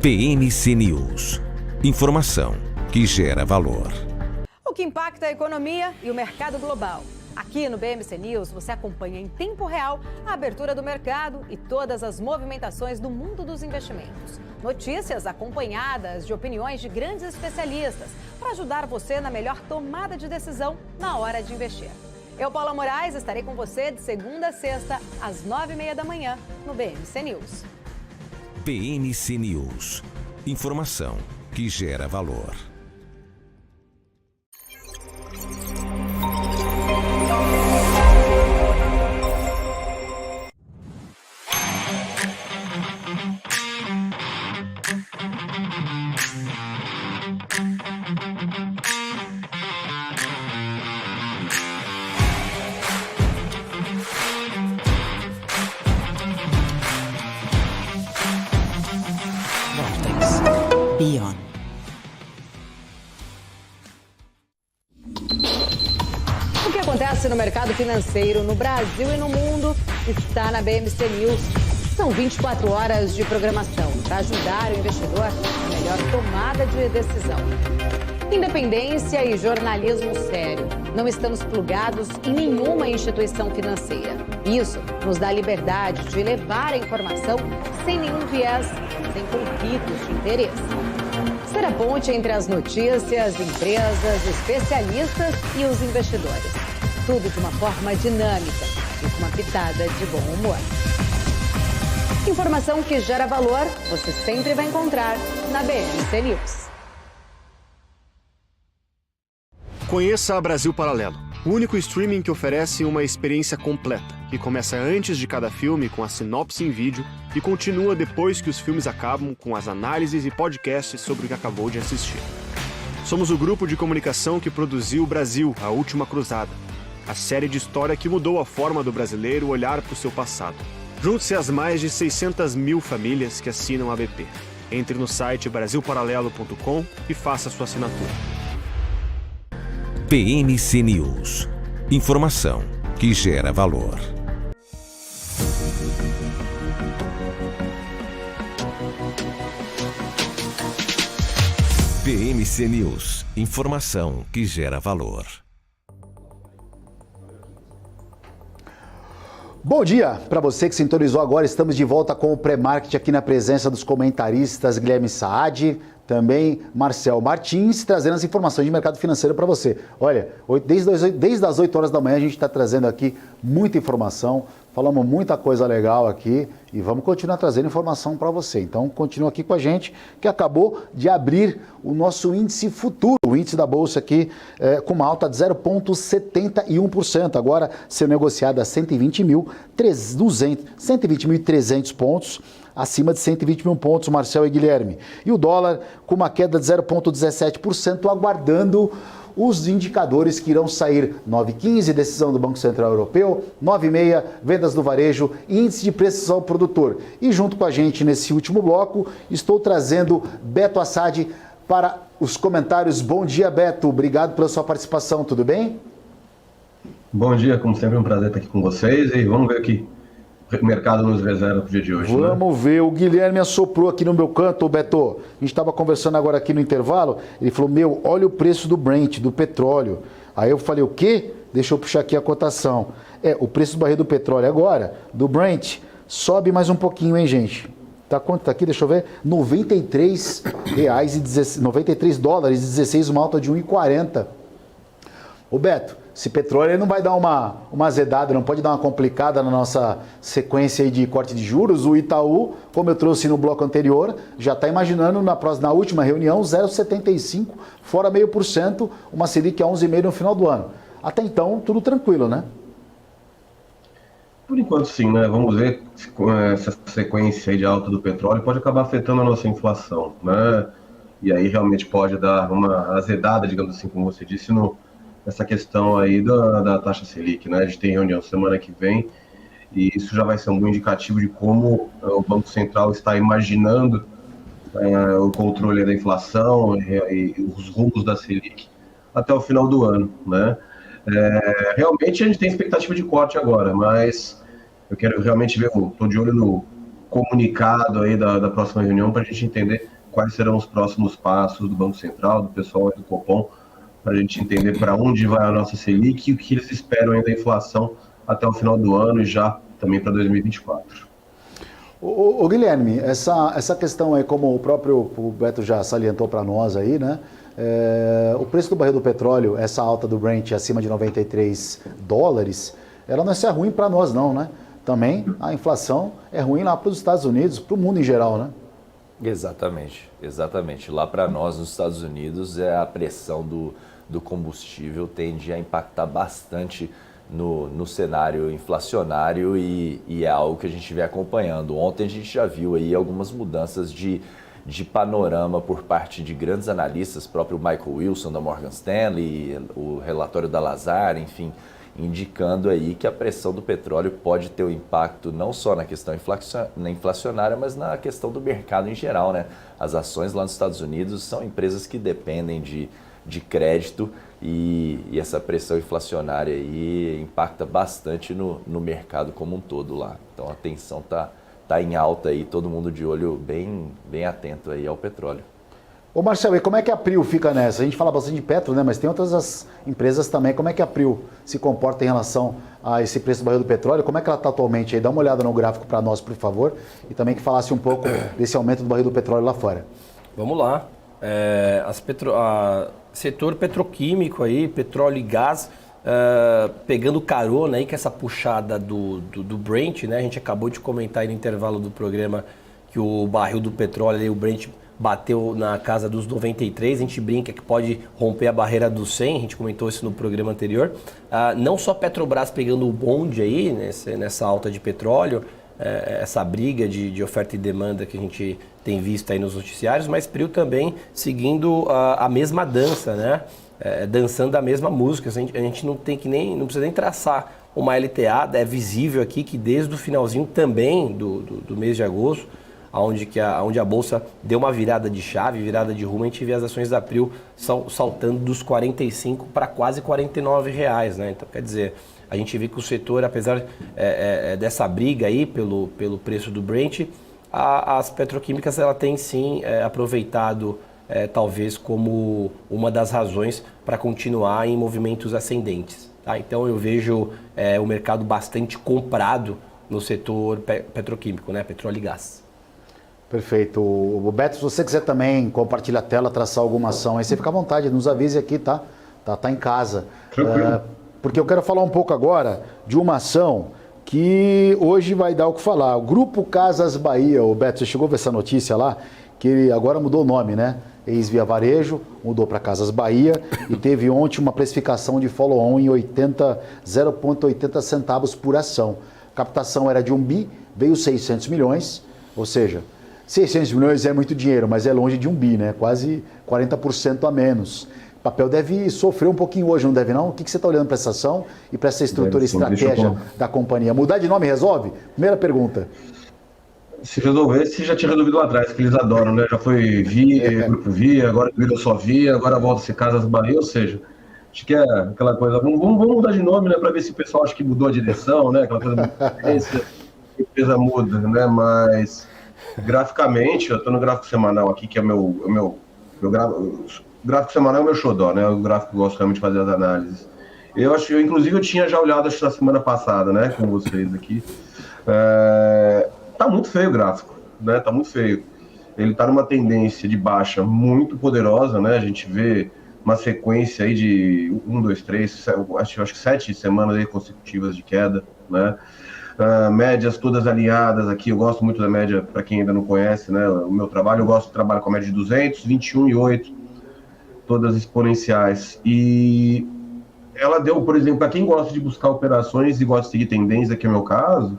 PMC News. Informação que gera valor. O que impacta a economia e o mercado global. Aqui no BMC News você acompanha em tempo real a abertura do mercado e todas as movimentações do mundo dos investimentos. Notícias acompanhadas de opiniões de grandes especialistas para ajudar você na melhor tomada de decisão na hora de investir. Eu, Paula Moraes, estarei com você de segunda a sexta, às 9h30 da manhã, no BMC News. PMC News. Informação que gera valor. Beyond. O que acontece no mercado financeiro no Brasil e no mundo está na BMC News. São 24 horas de programação para ajudar o investidor a melhor tomada de decisão. Independência e jornalismo sério. Não estamos plugados em nenhuma instituição financeira. Isso nos dá liberdade de levar a informação sem nenhum viés, sem conflitos de interesse. Ser a ponte entre as notícias, empresas, especialistas e os investidores. Tudo de uma forma dinâmica e com uma pitada de bom humor. Informação que gera valor, você sempre vai encontrar na BMC News. Conheça a Brasil Paralelo, o único streaming que oferece uma experiência completa, que começa antes de cada filme com a sinopse em vídeo e continua depois que os filmes acabam com as análises e podcasts sobre o que acabou de assistir. Somos o grupo de comunicação que produziu Brasil, a Última Cruzada, a série de história que mudou a forma do brasileiro olhar para o seu passado. Junte-se às mais de 600 mil famílias que assinam a BP. Entre no site brasilparalelo.com e faça sua assinatura. BMC News. Informação que gera valor. BMC News. Informação que gera valor. Bom dia para você que sintonizou agora. Estamos de volta com o pré-market aqui na presença dos comentaristas Guilherme Saad, também Marcel Martins, trazendo as informações de mercado financeiro para você. Olha, desde as 8 horas da manhã a gente está trazendo aqui muita informação, falamos muita coisa legal aqui e vamos continuar trazendo informação para você. Então continua aqui com a gente, que acabou de abrir o nosso índice futuro, o índice da Bolsa aqui com uma alta de 0,71%, agora sendo negociado a 120.300 pontos, acima de 120 mil pontos, Marcel e Guilherme. E o dólar com uma queda de 0,17%, aguardando os indicadores que irão sair. 9,15, decisão do Banco Central Europeu, 9,6, vendas do varejo, índice de preços ao produtor. E junto com a gente nesse último bloco, estou trazendo Beto Assad para os comentários. Bom dia, Beto. Obrigado pela sua participação. Tudo bem? Bom dia, como sempre, é um prazer estar aqui com vocês e vamos ver o que o mercado nos reserva para o dia de hoje. Vamos ver, o Guilherme assoprou aqui no meu canto, Beto. A gente estava conversando agora aqui no intervalo, ele falou, olha o preço do Brent, do petróleo. Aí eu falei, o quê? Deixa eu puxar aqui a cotação. O preço do barril do petróleo agora, do Brent, sobe mais um pouquinho, hein, gente? Tá quanto tá aqui? Deixa eu ver. $93 dólares e 16, uma alta de 1,40. Ô Beto, esse petróleo ele não vai dar uma azedada, não pode dar uma complicada na nossa sequência aí de corte de juros. O Itaú, como eu trouxe no bloco anterior, já está imaginando na última reunião 0,75, fora 0,5%, uma Selic a 11,5% no final do ano. Até então, tudo tranquilo, né? Por enquanto sim, né? Vamos ver se essa sequência aí de alta do petróleo pode acabar afetando a nossa inflação, né? E aí realmente pode dar uma azedada, digamos assim, como você disse, essa questão aí da taxa Selic, né? A gente tem reunião semana que vem e isso já vai ser um bom indicativo de como o Banco Central está imaginando o controle da inflação e os rumos da Selic até o final do ano, né? Realmente a gente tem expectativa de corte agora, mas eu quero realmente ver, estou de olho no comunicado aí da próxima reunião para a gente entender quais serão os próximos passos do Banco Central, do pessoal do Copom, para a gente entender para onde vai a nossa Selic e o que eles esperam ainda da inflação até o final do ano e já também para 2024. Ô Guilherme, essa questão aí, como o Beto já salientou para nós aí, né? O preço do barril do petróleo, essa alta do Brent acima de 93 dólares, ela não é ruim para nós não, né? Também a inflação é ruim lá para os Estados Unidos, para o mundo em geral, né? Exatamente. Lá para nós, nos Estados Unidos, a pressão do combustível tende a impactar bastante no cenário inflacionário e é algo que a gente vem acompanhando. Ontem a gente já viu aí algumas mudanças de panorama por parte de grandes analistas, próprio Michael Wilson da Morgan Stanley, o relatório da Lazard, enfim, indicando aí que a pressão do petróleo pode ter um impacto não só na questão inflacionária, mas na questão do mercado em geral, né? As ações lá nos Estados Unidos são empresas que dependem de crédito e essa pressão inflacionária aí impacta bastante no mercado como um todo lá. Então a tensão tá em alta aí, todo mundo de olho bem atento aí ao petróleo. Ô Marcelo, e como é que a Prio fica nessa? A gente fala bastante de Petro, né? Mas tem outras as empresas também. Como é que a Prio se comporta em relação a esse preço do barril do petróleo? Como é que ela está atualmente aí? Dá uma olhada no gráfico para nós, por favor. E também que falasse um pouco desse aumento do barril do petróleo lá fora. Vamos lá. Setor petroquímico aí, petróleo e gás, pegando carona aí com essa puxada do Brent, né? A gente acabou de comentar aí no intervalo do programa que o barril do petróleo aí, o Brent, bateu na casa dos 93, a gente brinca que pode romper a barreira dos 100, a gente comentou isso no programa anterior. Não só Petrobras pegando o bonde aí, nessa alta de petróleo, essa briga de oferta e demanda que a gente tem visto aí nos noticiários, mas Prio também seguindo a mesma dança, né? Dançando a mesma música. A gente não precisa nem traçar uma LTA, é visível aqui que desde o finalzinho também do mês de agosto, onde a Bolsa deu uma virada de chave, virada de rumo, a gente vê as ações da Prio saltando dos 45 para quase R$49, né? Então, quer dizer, a gente vê que o setor, apesar dessa briga aí pelo preço do Brent, as petroquímicas ela tem sim aproveitado talvez como uma das razões para continuar em movimentos ascendentes. Tá? Então eu vejo o mercado bastante comprado no setor petroquímico, né? Petróleo e gás. Perfeito. O Beto, se você quiser também compartilhar a tela, traçar alguma ação aí, você fica à vontade, nos avise aqui, tá? Tá em casa. Porque eu quero falar um pouco agora de uma ação que hoje vai dar o que falar. O Grupo Casas Bahia, o Beto, você chegou a ver essa notícia lá? Que ele agora mudou o nome, né? Ex-Via Varejo, mudou para Casas Bahia e teve ontem uma precificação de follow-on em 0,80 centavos por ação. A captação era de 1 bi, veio 600 milhões, ou seja, 600 milhões é muito dinheiro, mas é longe de 1 bi, né? Quase 40% a menos. O papel deve sofrer um pouquinho hoje, não deve não? O que você está olhando para essa ação e para essa estrutura e estratégia da companhia? Mudar de nome resolve? Primeira pergunta. Se resolvesse, já tinha resolvido lá atrás, que eles adoram, né? Já foi Via, Grupo Via, agora virou só Via, agora volta a ser Casas Bahia, ou seja, acho que é aquela coisa, vamos mudar de nome, né? Para ver se o pessoal acha que mudou a direção, né? Aquela coisa a empresa muda, né? Mas graficamente, eu estou no gráfico semanal aqui, que é o gráfico semanal é o meu xodó, né? O gráfico que eu gosto realmente de fazer as análises. Inclusive, eu tinha já olhado acho, na semana passada, né? Com vocês aqui. Tá muito feio o gráfico, né? Tá muito feio. Ele tá numa tendência de baixa muito poderosa, né? A gente vê uma sequência aí de 1, 2, 3, acho que 7 semanas aí consecutivas de queda, né? Médias todas alinhadas aqui, eu gosto muito da média, para quem ainda não conhece, né? O meu trabalho, eu gosto de trabalhar com a média de 200, 21 e 8, todas exponenciais. E ela deu, por exemplo, para quem gosta de buscar operações e gosta de seguir tendência, que é o meu caso,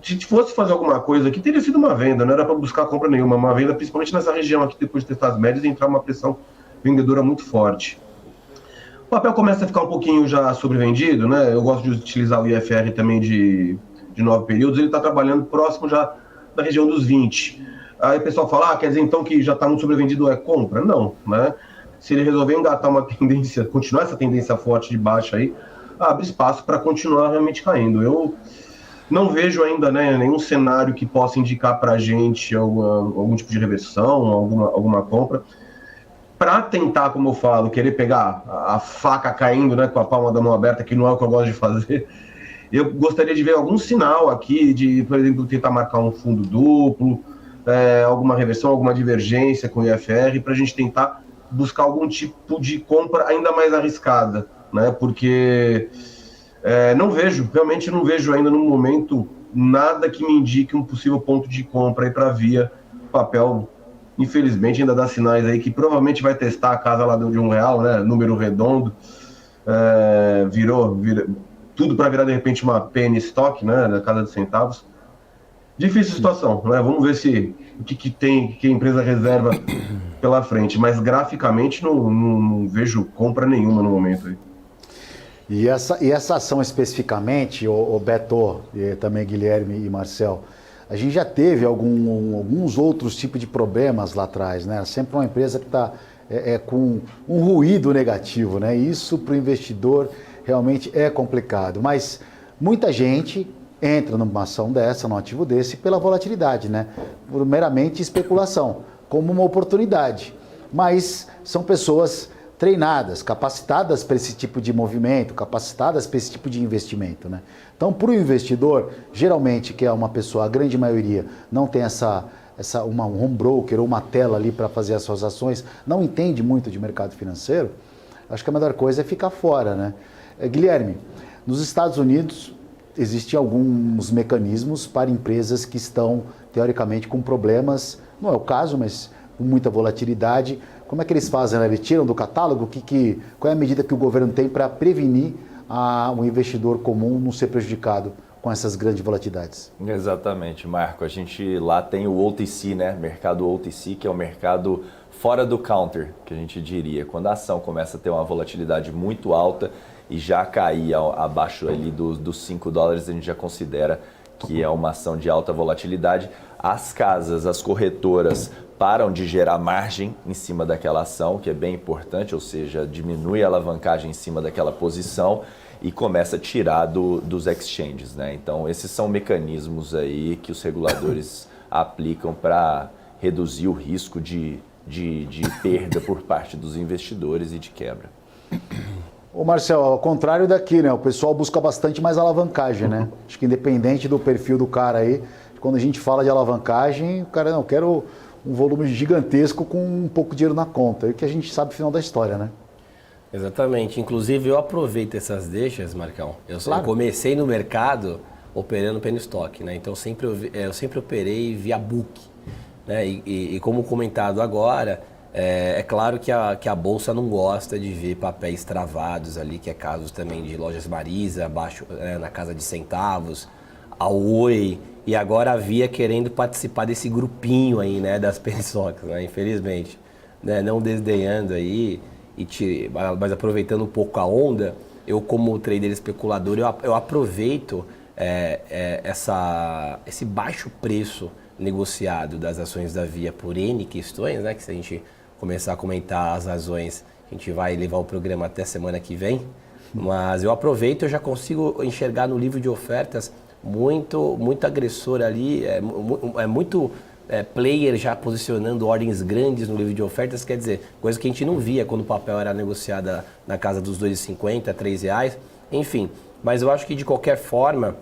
se fosse fazer alguma coisa aqui, teria sido uma venda, não era para buscar compra nenhuma, uma venda principalmente nessa região aqui, depois de testar as médias e entrar uma pressão vendedora muito forte. O papel começa a ficar um pouquinho já sobrevendido, né? Eu gosto de utilizar o IFR também de 9 períodos, ele está trabalhando próximo já da região dos 20. Aí o pessoal fala, quer dizer então que já está muito sobrevendido, é compra? Não, né? Se ele resolver engatar uma tendência, continuar essa tendência forte de baixa aí, abre espaço para continuar realmente caindo. Eu não vejo ainda, né, nenhum cenário que possa indicar para a gente algum tipo de reversão, alguma compra. Para tentar, como eu falo, querer pegar a faca caindo, né, com a palma da mão aberta, que não é o que eu gosto de fazer, eu gostaria de ver algum sinal aqui de, por exemplo, tentar marcar um fundo duplo, alguma reversão, alguma divergência com o IFR, para a gente tentar buscar algum tipo de compra ainda mais arriscada, né, porque realmente não vejo ainda no momento nada que me indique um possível ponto de compra aí para Via. Papel, infelizmente, ainda dá sinais aí que provavelmente vai testar a casa lá de R$1, né? Número redondo. Virou tudo para virar de repente uma penny stock, né? Na casa de centavos. Difícil situação, né? Vamos ver o que a empresa reserva pela frente. Mas graficamente não vejo compra nenhuma no momento aí. E essa ação especificamente, o Beto, e também Guilherme e Marcel, a gente já teve alguns outros tipos de problemas lá atrás, né? Sempre uma empresa que está com um ruído negativo, né? Isso para o investidor realmente é complicado. Mas muita gente entra numa ação dessa, num ativo desse, pela volatilidade, né? Por meramente especulação, como uma oportunidade. mas são pessoas treinadas, capacitadas para esse tipo de movimento, capacitadas para esse tipo de investimento, né? Então, para o investidor, geralmente, que é uma pessoa, a grande maioria, não tem um home broker ou uma tela ali para fazer as suas ações, não entende muito de mercado financeiro, acho que a melhor coisa é ficar fora, né? Guilherme, nos Estados Unidos existem alguns mecanismos para empresas que estão, teoricamente, com problemas, não é o caso, mas com muita volatilidade. Como é que eles fazem? Né? Eles tiram do catálogo? Qual é a medida que o governo tem para prevenir o investidor comum não ser prejudicado com essas grandes volatilidades? Exatamente, Marco. A gente lá tem o OTC, né? Mercado OTC, que é o mercado fora do counter, que a gente diria. Quando a ação começa a ter uma volatilidade muito alta e já cair abaixo ali dos $5, a gente já considera que é uma ação de alta volatilidade. As casas, as corretoras param de gerar margem em cima daquela ação, que é bem importante, ou seja, diminui a alavancagem em cima daquela posição e começa a tirar dos exchanges, né? Então, esses são mecanismos aí que os reguladores aplicam para reduzir o risco de perda por parte dos investidores e de quebra. Ô Marcel, ao contrário daqui, né? O pessoal busca bastante mais alavancagem, né? Acho que independente do perfil do cara aí, quando a gente fala de alavancagem, o cara, não, quero um volume gigantesco com um pouco de dinheiro na conta. É o que a gente sabe no final da história, né? Exatamente. Inclusive, eu aproveito essas deixas, Marcão. Eu comecei no mercado operando penny stock, né? Então, eu sempre operei via book, né? E como comentado agora, é claro que a Bolsa não gosta de ver papéis travados ali, que é casos também de Lojas Marisa, abaixo, na casa de centavos, a Oi, e agora a Via querendo participar desse grupinho aí, né, das penny stocks, né? Infelizmente, né? Não desdenhando aí, mas aproveitando um pouco a onda, eu como trader especulador, eu aproveito esse baixo preço negociado das ações da Via por N questões, né? Que se a gente começar a comentar as razões, a gente vai levar o programa até semana que vem, mas eu aproveito, eu já consigo enxergar no livro de ofertas muito agressor ali, muito player já posicionando ordens grandes no livro de ofertas, quer dizer, coisa que a gente não via quando o papel era negociado na casa dos R$2,50, R$3, enfim. Mas eu acho que de qualquer forma,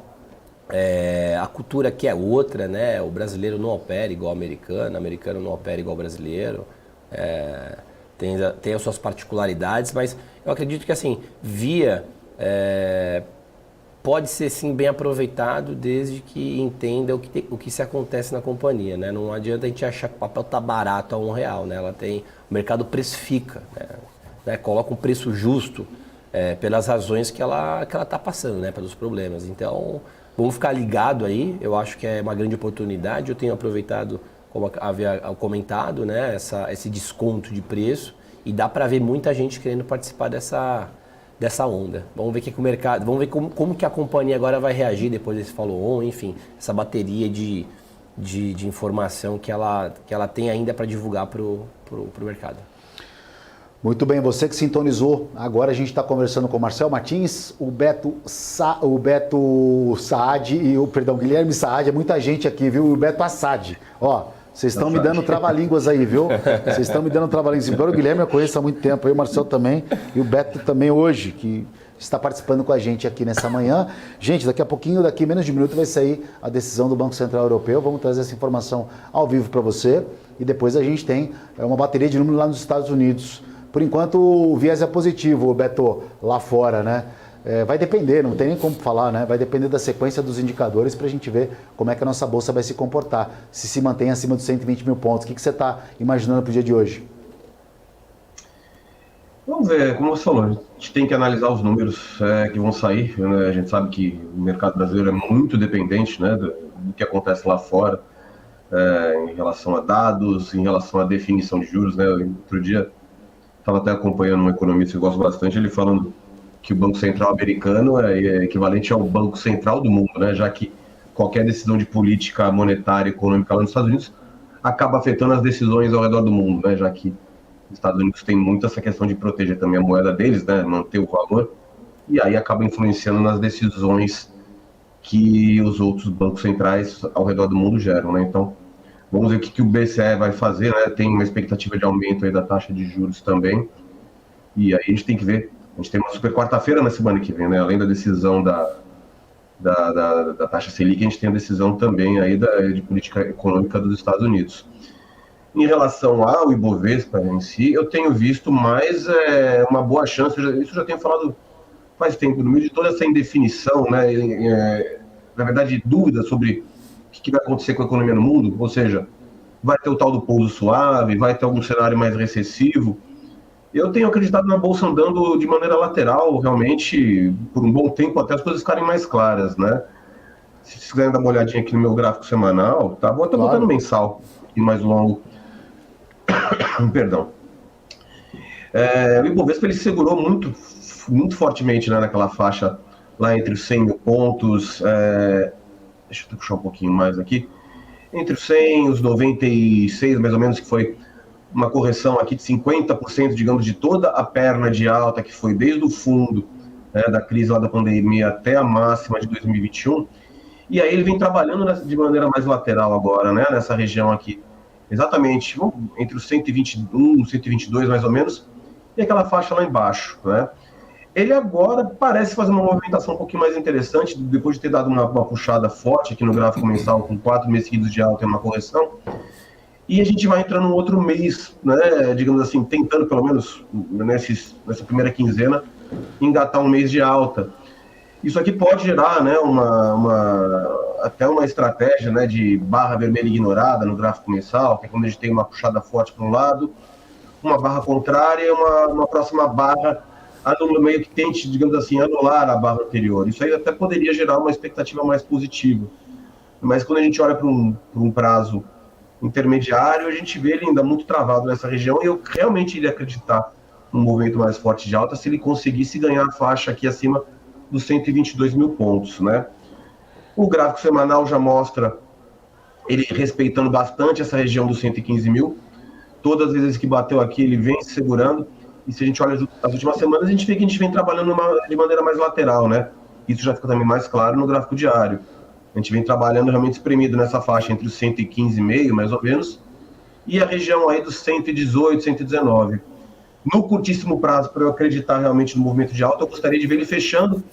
a cultura aqui é outra, né? O brasileiro não opera igual o americano não opera igual o brasileiro, tem as suas particularidades, mas eu acredito que assim, Via pode ser sim bem aproveitado desde que entenda o que se acontece na companhia, né? Não adianta a gente achar que o papel está barato a R$1, né? O mercado precifica, né? Coloca um preço justo pelas razões que ela está passando, né? Pelos problemas. Então, vamos ficar ligado aí, eu acho que é uma grande oportunidade, eu tenho aproveitado, como havia comentado, né? Esse desconto de preço e dá para ver muita gente querendo participar dessa onda. Vamos ver o mercado, vamos ver como que a companhia agora vai reagir depois desse follow-on, enfim, essa bateria de informação que ela tem ainda para divulgar para o mercado. Muito bem, você que sintonizou, agora a gente está conversando com o Marcel Martins, o Beto Saad e o Guilherme Saad, é muita gente aqui, viu? O Beto Assad, ó. Vocês estão me dando trava-línguas aí, viu? Vocês estão me dando trava-línguas. Embora o Guilherme eu conheço há muito tempo, aí o Marcel também, e o Beto também hoje, que está participando com a gente aqui nessa manhã. Gente, daqui a pouquinho, daqui menos de um minuto, vai sair a decisão do Banco Central Europeu. Vamos trazer essa informação ao vivo para você. E depois a gente tem uma bateria de números lá nos Estados Unidos. Por enquanto, o viés é positivo, Beto, lá fora, né? Vai depender, não tem nem como falar, né? Vai depender da sequência dos indicadores para a gente ver como é que a nossa bolsa vai se comportar, se mantém acima dos 120 mil pontos. O que você está imaginando para o dia de hoje? Vamos ver, como você falou, a gente tem que analisar os números que vão sair, né? A gente sabe que o mercado brasileiro é muito dependente, né, do que acontece lá fora, em relação a dados, em relação à definição de juros, né? Outro dia estava até acompanhando um economista que eu gosto bastante, ele falando que o Banco Central americano é equivalente ao Banco Central do mundo, né? Já que qualquer decisão de política monetária e econômica lá nos Estados Unidos acaba afetando as decisões ao redor do mundo, né? Já que os Estados Unidos têm muito essa questão de proteger também a moeda deles, né? Manter o valor, e aí acaba influenciando nas decisões que os outros bancos centrais ao redor do mundo geram, né? Então, Vamos ver o que o BCE vai fazer, né? Tem uma expectativa de aumento aí da taxa de juros também. E aí a gente tem que ver. A gente tem uma super quarta-feira na semana que vem, né? Além da decisão da taxa Selic, a gente tem a decisão também aí de política econômica dos Estados Unidos. Em relação ao Ibovespa em si, eu tenho visto mais uma boa chance, isso eu já tenho falado faz tempo, no meio de toda essa indefinição, né? Na verdade, dúvidas sobre o que vai acontecer com a economia no mundo, ou seja, vai ter o tal do pouso suave, vai ter algum cenário mais recessivo. Eu tenho acreditado na Bolsa andando de maneira lateral, realmente, por um bom tempo, até as coisas ficarem mais claras, né? Se vocês quiserem dar uma olhadinha aqui no meu gráfico semanal, tá? Vou até botar no mensal, e mais longo. Perdão. O Ibovespa, ele segurou muito fortemente, né, naquela faixa lá entre os 100 mil pontos, deixa eu puxar um pouquinho mais aqui, entre os 100 e os 96, mais ou menos, que foi uma correção aqui de 50%, digamos, de toda a perna de alta, que foi desde o fundo, né, da crise lá da pandemia até a máxima de 2021, e aí ele vem trabalhando de maneira mais lateral agora, né, nessa região aqui, exatamente entre os 121, 122 mais ou menos, e aquela faixa lá embaixo, né. Ele agora parece fazer uma movimentação um pouquinho mais interessante, depois de ter dado uma puxada forte aqui no gráfico mensal, com 4 meses seguidos de alta e uma correção. E a gente vai entrando num outro mês, né, digamos assim, tentando pelo menos nessa primeira quinzena, engatar um mês de alta. Isso aqui pode gerar, né, até uma estratégia, né, de barra vermelha ignorada no gráfico mensal, que é quando a gente tem uma puxada forte para um lado, uma barra contrária e uma próxima barra no meio que tente, digamos assim, anular a barra anterior. Isso aí até poderia gerar uma expectativa mais positiva. Mas quando a gente olha para um prazo intermediário, a gente vê ele ainda muito travado nessa região, e eu realmente iria acreditar num movimento mais forte de alta se ele conseguisse ganhar a faixa aqui acima dos 122 mil pontos, né? O gráfico semanal já mostra ele respeitando bastante essa região dos 115 mil. Todas as vezes que bateu aqui, ele vem se segurando. E se a gente olha as últimas semanas, a gente vê que a gente vem trabalhando de maneira mais lateral, né? Isso já fica também mais claro no gráfico diário. A gente vem trabalhando realmente espremido nessa faixa entre os 115,5, mais ou menos, e a região aí dos 118, 119. No curtíssimo prazo, para eu acreditar realmente no movimento de alta, eu gostaria de ver ele fechando.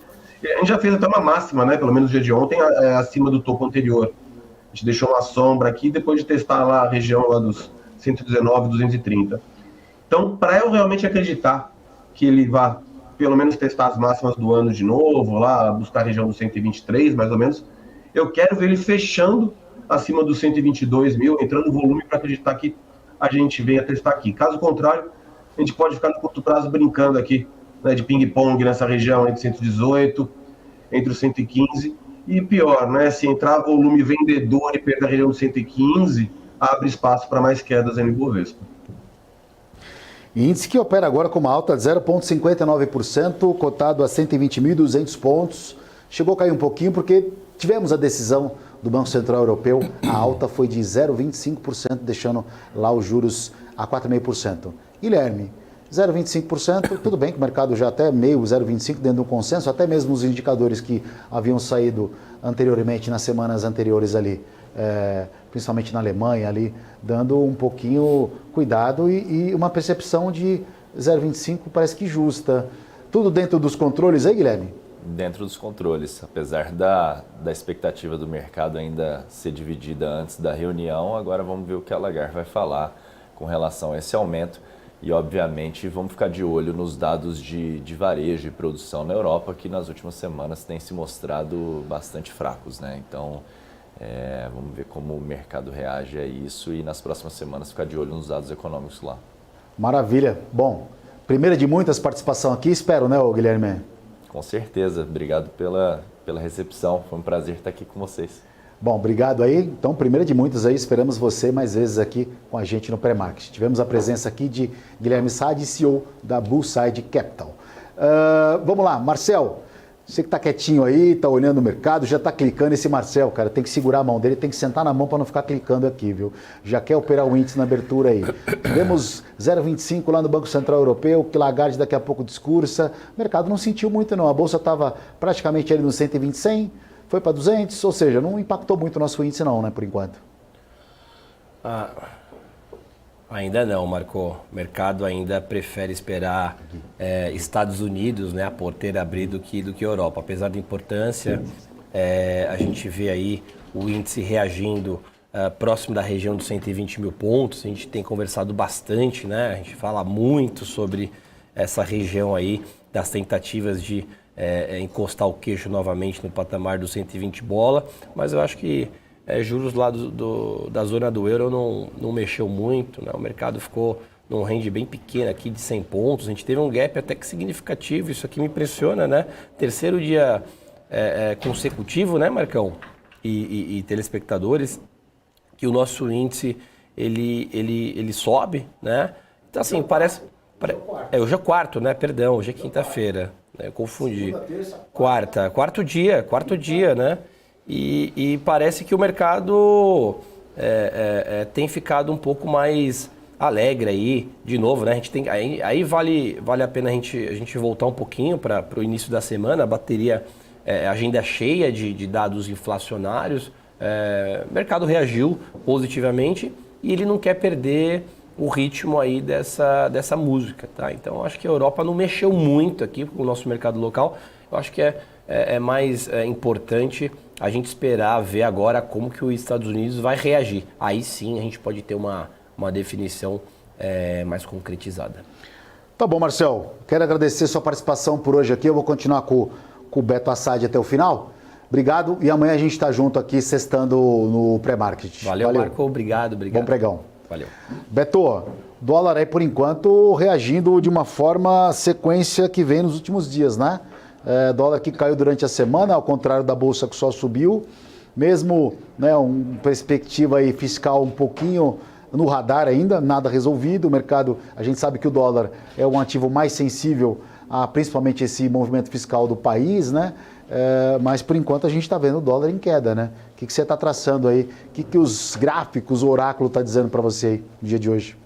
A gente já fez até uma máxima, né? Pelo menos no dia de ontem, acima do topo anterior. A gente deixou uma sombra aqui, depois de testar lá a região lá dos 119, 230. Então, para eu realmente acreditar que ele vá, pelo menos, testar as máximas do ano de novo, lá, buscar a região dos 123, mais ou menos, eu quero ver ele fechando acima dos 122 mil, entrando no volume para acreditar que a gente venha testar aqui. Caso contrário, a gente pode ficar no curto prazo brincando aqui, né, de ping-pong nessa região entre 118, entre os 115, e pior, né, se entrar volume vendedor e perder a região dos 115, abre espaço para mais quedas no Ibovespa. Índice que opera agora com uma alta de 0,59%, cotado a 120.200 pontos. Chegou a cair um pouquinho porque tivemos a decisão do Banco Central Europeu. A alta foi de 0,25%, deixando lá os juros a 4,5%. Guilherme, 0,25%, tudo bem que o mercado já até meio 0,25% dentro do consenso, até mesmo os indicadores que haviam saído anteriormente, nas semanas anteriores ali, principalmente na Alemanha, ali, dando um pouquinho cuidado e uma percepção de 0,25 parece que justa. Tudo dentro dos controles aí, Guilherme? Dentro dos controles, apesar da expectativa do mercado ainda ser dividida antes da reunião, agora vamos ver o que a Lagarde vai falar com relação a esse aumento e, obviamente, vamos ficar de olho nos dados de varejo e produção na Europa, que nas últimas semanas têm se mostrado bastante fracos, né? Então, vamos ver como o mercado reage a isso e nas próximas semanas ficar de olho nos dados econômicos lá. Maravilha. Bom, primeira de muitas participação aqui, espero, né, Guilherme? Com certeza. Obrigado pela recepção. Foi um prazer estar aqui com vocês. Bom, obrigado aí. Então, primeira de muitas aí, esperamos você mais vezes aqui com a gente no Pré-Market. Tivemos a presença aqui de Guilherme Saad, CEO da Bullside Capital. Vamos lá, Marcel. Você que está quietinho aí, está olhando o mercado, já está clicando. Esse Marcel, cara, tem que segurar a mão dele, tem que sentar na mão para não ficar clicando aqui, viu? Já quer operar o índice na abertura aí. Tivemos 0,25 lá no Banco Central Europeu, que Lagarde daqui a pouco discursa. O mercado não sentiu muito não, a Bolsa estava praticamente ali no 120, 100, foi para 200, ou seja, não impactou muito o nosso índice não, né, por enquanto. Ainda não, Marco. O mercado ainda prefere esperar Estados Unidos, né, a porteira abrir do que Europa. Apesar da importância, a gente vê aí o índice reagindo próximo da região dos 120 mil pontos. A gente tem conversado bastante, né? A gente fala muito sobre essa região aí, das tentativas de encostar o queixo novamente no patamar dos 120 bola, mas eu acho que juros lá da zona do euro não mexeu muito, né? O mercado ficou num range bem pequeno aqui de 100 pontos, a gente teve um gap até que significativo, isso aqui me impressiona, né? Terceiro dia consecutivo, né, Marcão e telespectadores, que o nosso índice ele sobe, né? Então assim, parece... hoje é quarto, né? Perdão, hoje é quinta-feira, né? Eu confundi. Quarto dia, né? E parece que o mercado tem ficado um pouco mais alegre aí, de novo, né? A gente tem, aí vale a pena a gente voltar um pouquinho para o início da semana, a bateria, agenda cheia de dados inflacionários, o mercado reagiu positivamente e ele não quer perder o ritmo aí dessa música, tá? Então, acho que a Europa não mexeu muito aqui com o nosso mercado local. Eu acho que é mais importante a gente esperar ver agora como que os Estados Unidos vai reagir. Aí sim a gente pode ter uma definição mais concretizada. Tá bom, Marcel. Quero agradecer sua participação por hoje aqui. Eu vou continuar com o Beto Assad até o final. Obrigado. E amanhã a gente está junto aqui, sextando no pré-market. Valeu, Marco. Obrigado. Bom pregão. Valeu. Beto, dólar aí por enquanto reagindo de uma forma sequência que vem nos últimos dias, né? Dólar que caiu durante a semana, ao contrário da bolsa que só subiu, mesmo, né, uma perspectiva aí fiscal um pouquinho no radar ainda, nada resolvido. O mercado, a gente sabe que o dólar é um ativo mais sensível a principalmente esse movimento fiscal do país, né? Mas por enquanto a gente está vendo o dólar em queda, né? O que você está traçando aí? O que os gráficos, o oráculo está dizendo para você aí no dia de hoje?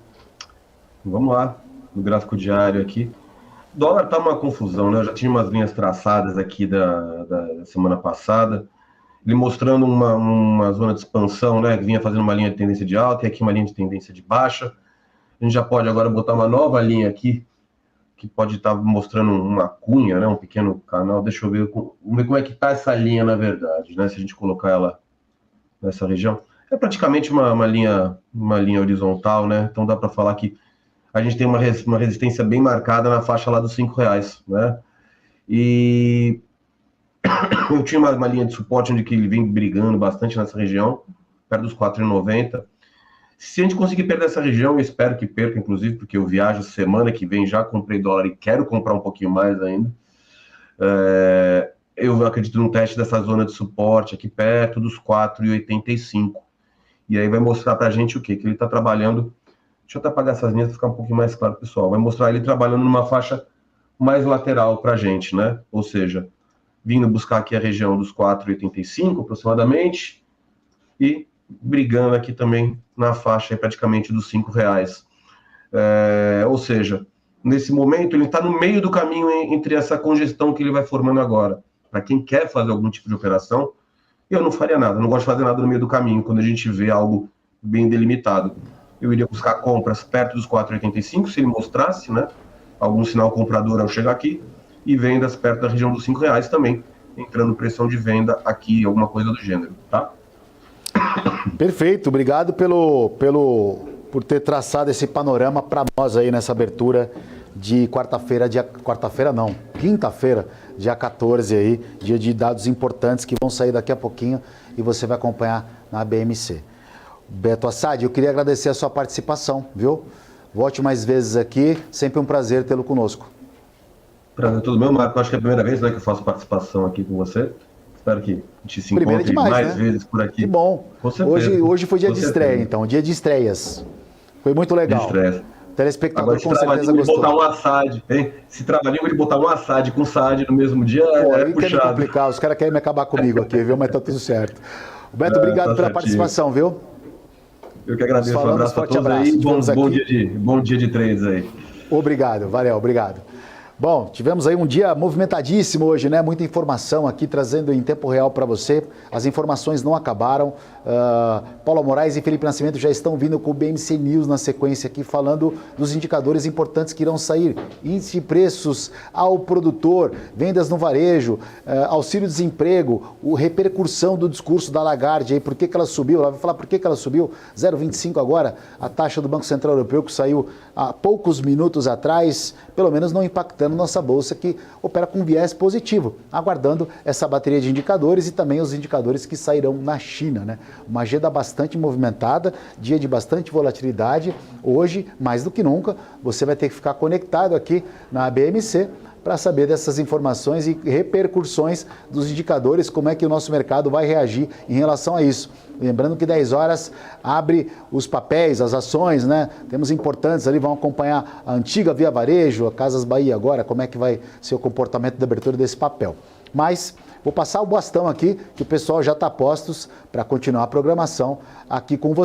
Vamos lá, no gráfico diário aqui. O dólar está uma confusão, né? Eu já tinha umas linhas traçadas aqui da semana passada, ele mostrando uma zona de expansão, né? Que vinha fazendo uma linha de tendência de alta e aqui uma linha de tendência de baixa. A gente já pode agora botar uma nova linha aqui, que pode estar mostrando uma cunha, né, um pequeno canal. Deixa eu ver, vamos ver como é que está essa linha na verdade, né? Se a gente colocar ela nessa região, é praticamente uma linha horizontal, né? Então dá para falar que a gente tem uma resistência bem marcada na faixa lá dos R$5, né? E eu tinha uma linha de suporte onde que ele vem brigando bastante nessa região, perto dos R$4,90. Se a gente conseguir perder essa região, eu espero que perca, inclusive, porque eu viajo semana que vem, já comprei dólar e quero comprar um pouquinho mais ainda. Eu acredito num teste dessa zona de suporte aqui perto dos 4,85. E aí vai mostrar pra gente o quê? Que ele tá trabalhando... Deixa eu até apagar essas linhas para ficar um pouquinho mais claro, pessoal. Vai mostrar ele trabalhando numa faixa mais lateral pra gente, né? Ou seja, vindo buscar aqui a região dos 4,85 aproximadamente e brigando aqui também na faixa praticamente dos R$5. Ou seja, nesse momento ele está no meio do caminho entre essa congestão que ele vai formando agora. Para quem quer fazer algum tipo de operação, eu não faria nada, não gosto de fazer nada no meio do caminho, quando a gente vê algo bem delimitado. Eu iria buscar compras perto dos 4,85, se ele mostrasse, né, algum sinal comprador ao chegar aqui, e vendas perto da região dos R$5 também, entrando pressão de venda aqui, alguma coisa do gênero, tá? Perfeito, obrigado por ter traçado esse panorama para nós aí nessa abertura de quinta-feira, dia 14 aí, dia de dados importantes que vão sair daqui a pouquinho e você vai acompanhar na BMC. Beto Assad, eu queria agradecer a sua participação, viu? Volte mais vezes aqui, sempre um prazer tê-lo conosco. Prazer todo meu, Marco, acho que é a primeira vez, né, que eu faço participação aqui com você. Espero que a gente se encontre demais, mais, né? Vezes por aqui. Que bom. Com certeza. Hoje foi dia de estreia, então, dia de estreias. Foi muito legal. De estreia. O telespectador agora, com certeza gostou. Botar um Assad, hein? Se trabalhinho de botar um Assad com Saad no mesmo dia, aí puxado. Quer me complicar, os caras querem me acabar comigo aqui, viu? Mas tá tudo certo. Beto, obrigado pela participação, viu? Eu que agradeço, um abraço a todos aí, bom dia de trades aí. Obrigado, valeu, obrigado. Bom, tivemos aí um dia movimentadíssimo hoje, né? Muita informação aqui trazendo em tempo real para você. As informações não acabaram. Paulo Moraes e Felipe Nascimento já estão vindo com o BMC News na sequência aqui, falando dos indicadores importantes que irão sair. Índice de preços ao produtor, vendas no varejo, auxílio-desemprego, repercussão do discurso da Lagarde aí, por que ela subiu? Ela vai falar por que ela subiu, 0,25 agora, a taxa do Banco Central Europeu que saiu há poucos minutos atrás, pelo menos não impactando nossa bolsa que opera com viés positivo, aguardando essa bateria de indicadores e também os indicadores que sairão na China, né? Uma agenda bastante movimentada, dia de bastante volatilidade. Hoje, mais do que nunca, você vai ter que ficar conectado aqui na BMC para saber dessas informações e repercussões dos indicadores, como é que o nosso mercado vai reagir em relação a isso. Lembrando que 10 horas abre os papéis, as ações, né? Temos importantes ali, vão acompanhar a antiga Via Varejo, a Casas Bahia agora, como é que vai ser o comportamento da abertura desse papel. Mas vou passar o bastão aqui, que o pessoal já está postos para continuar a programação aqui com você.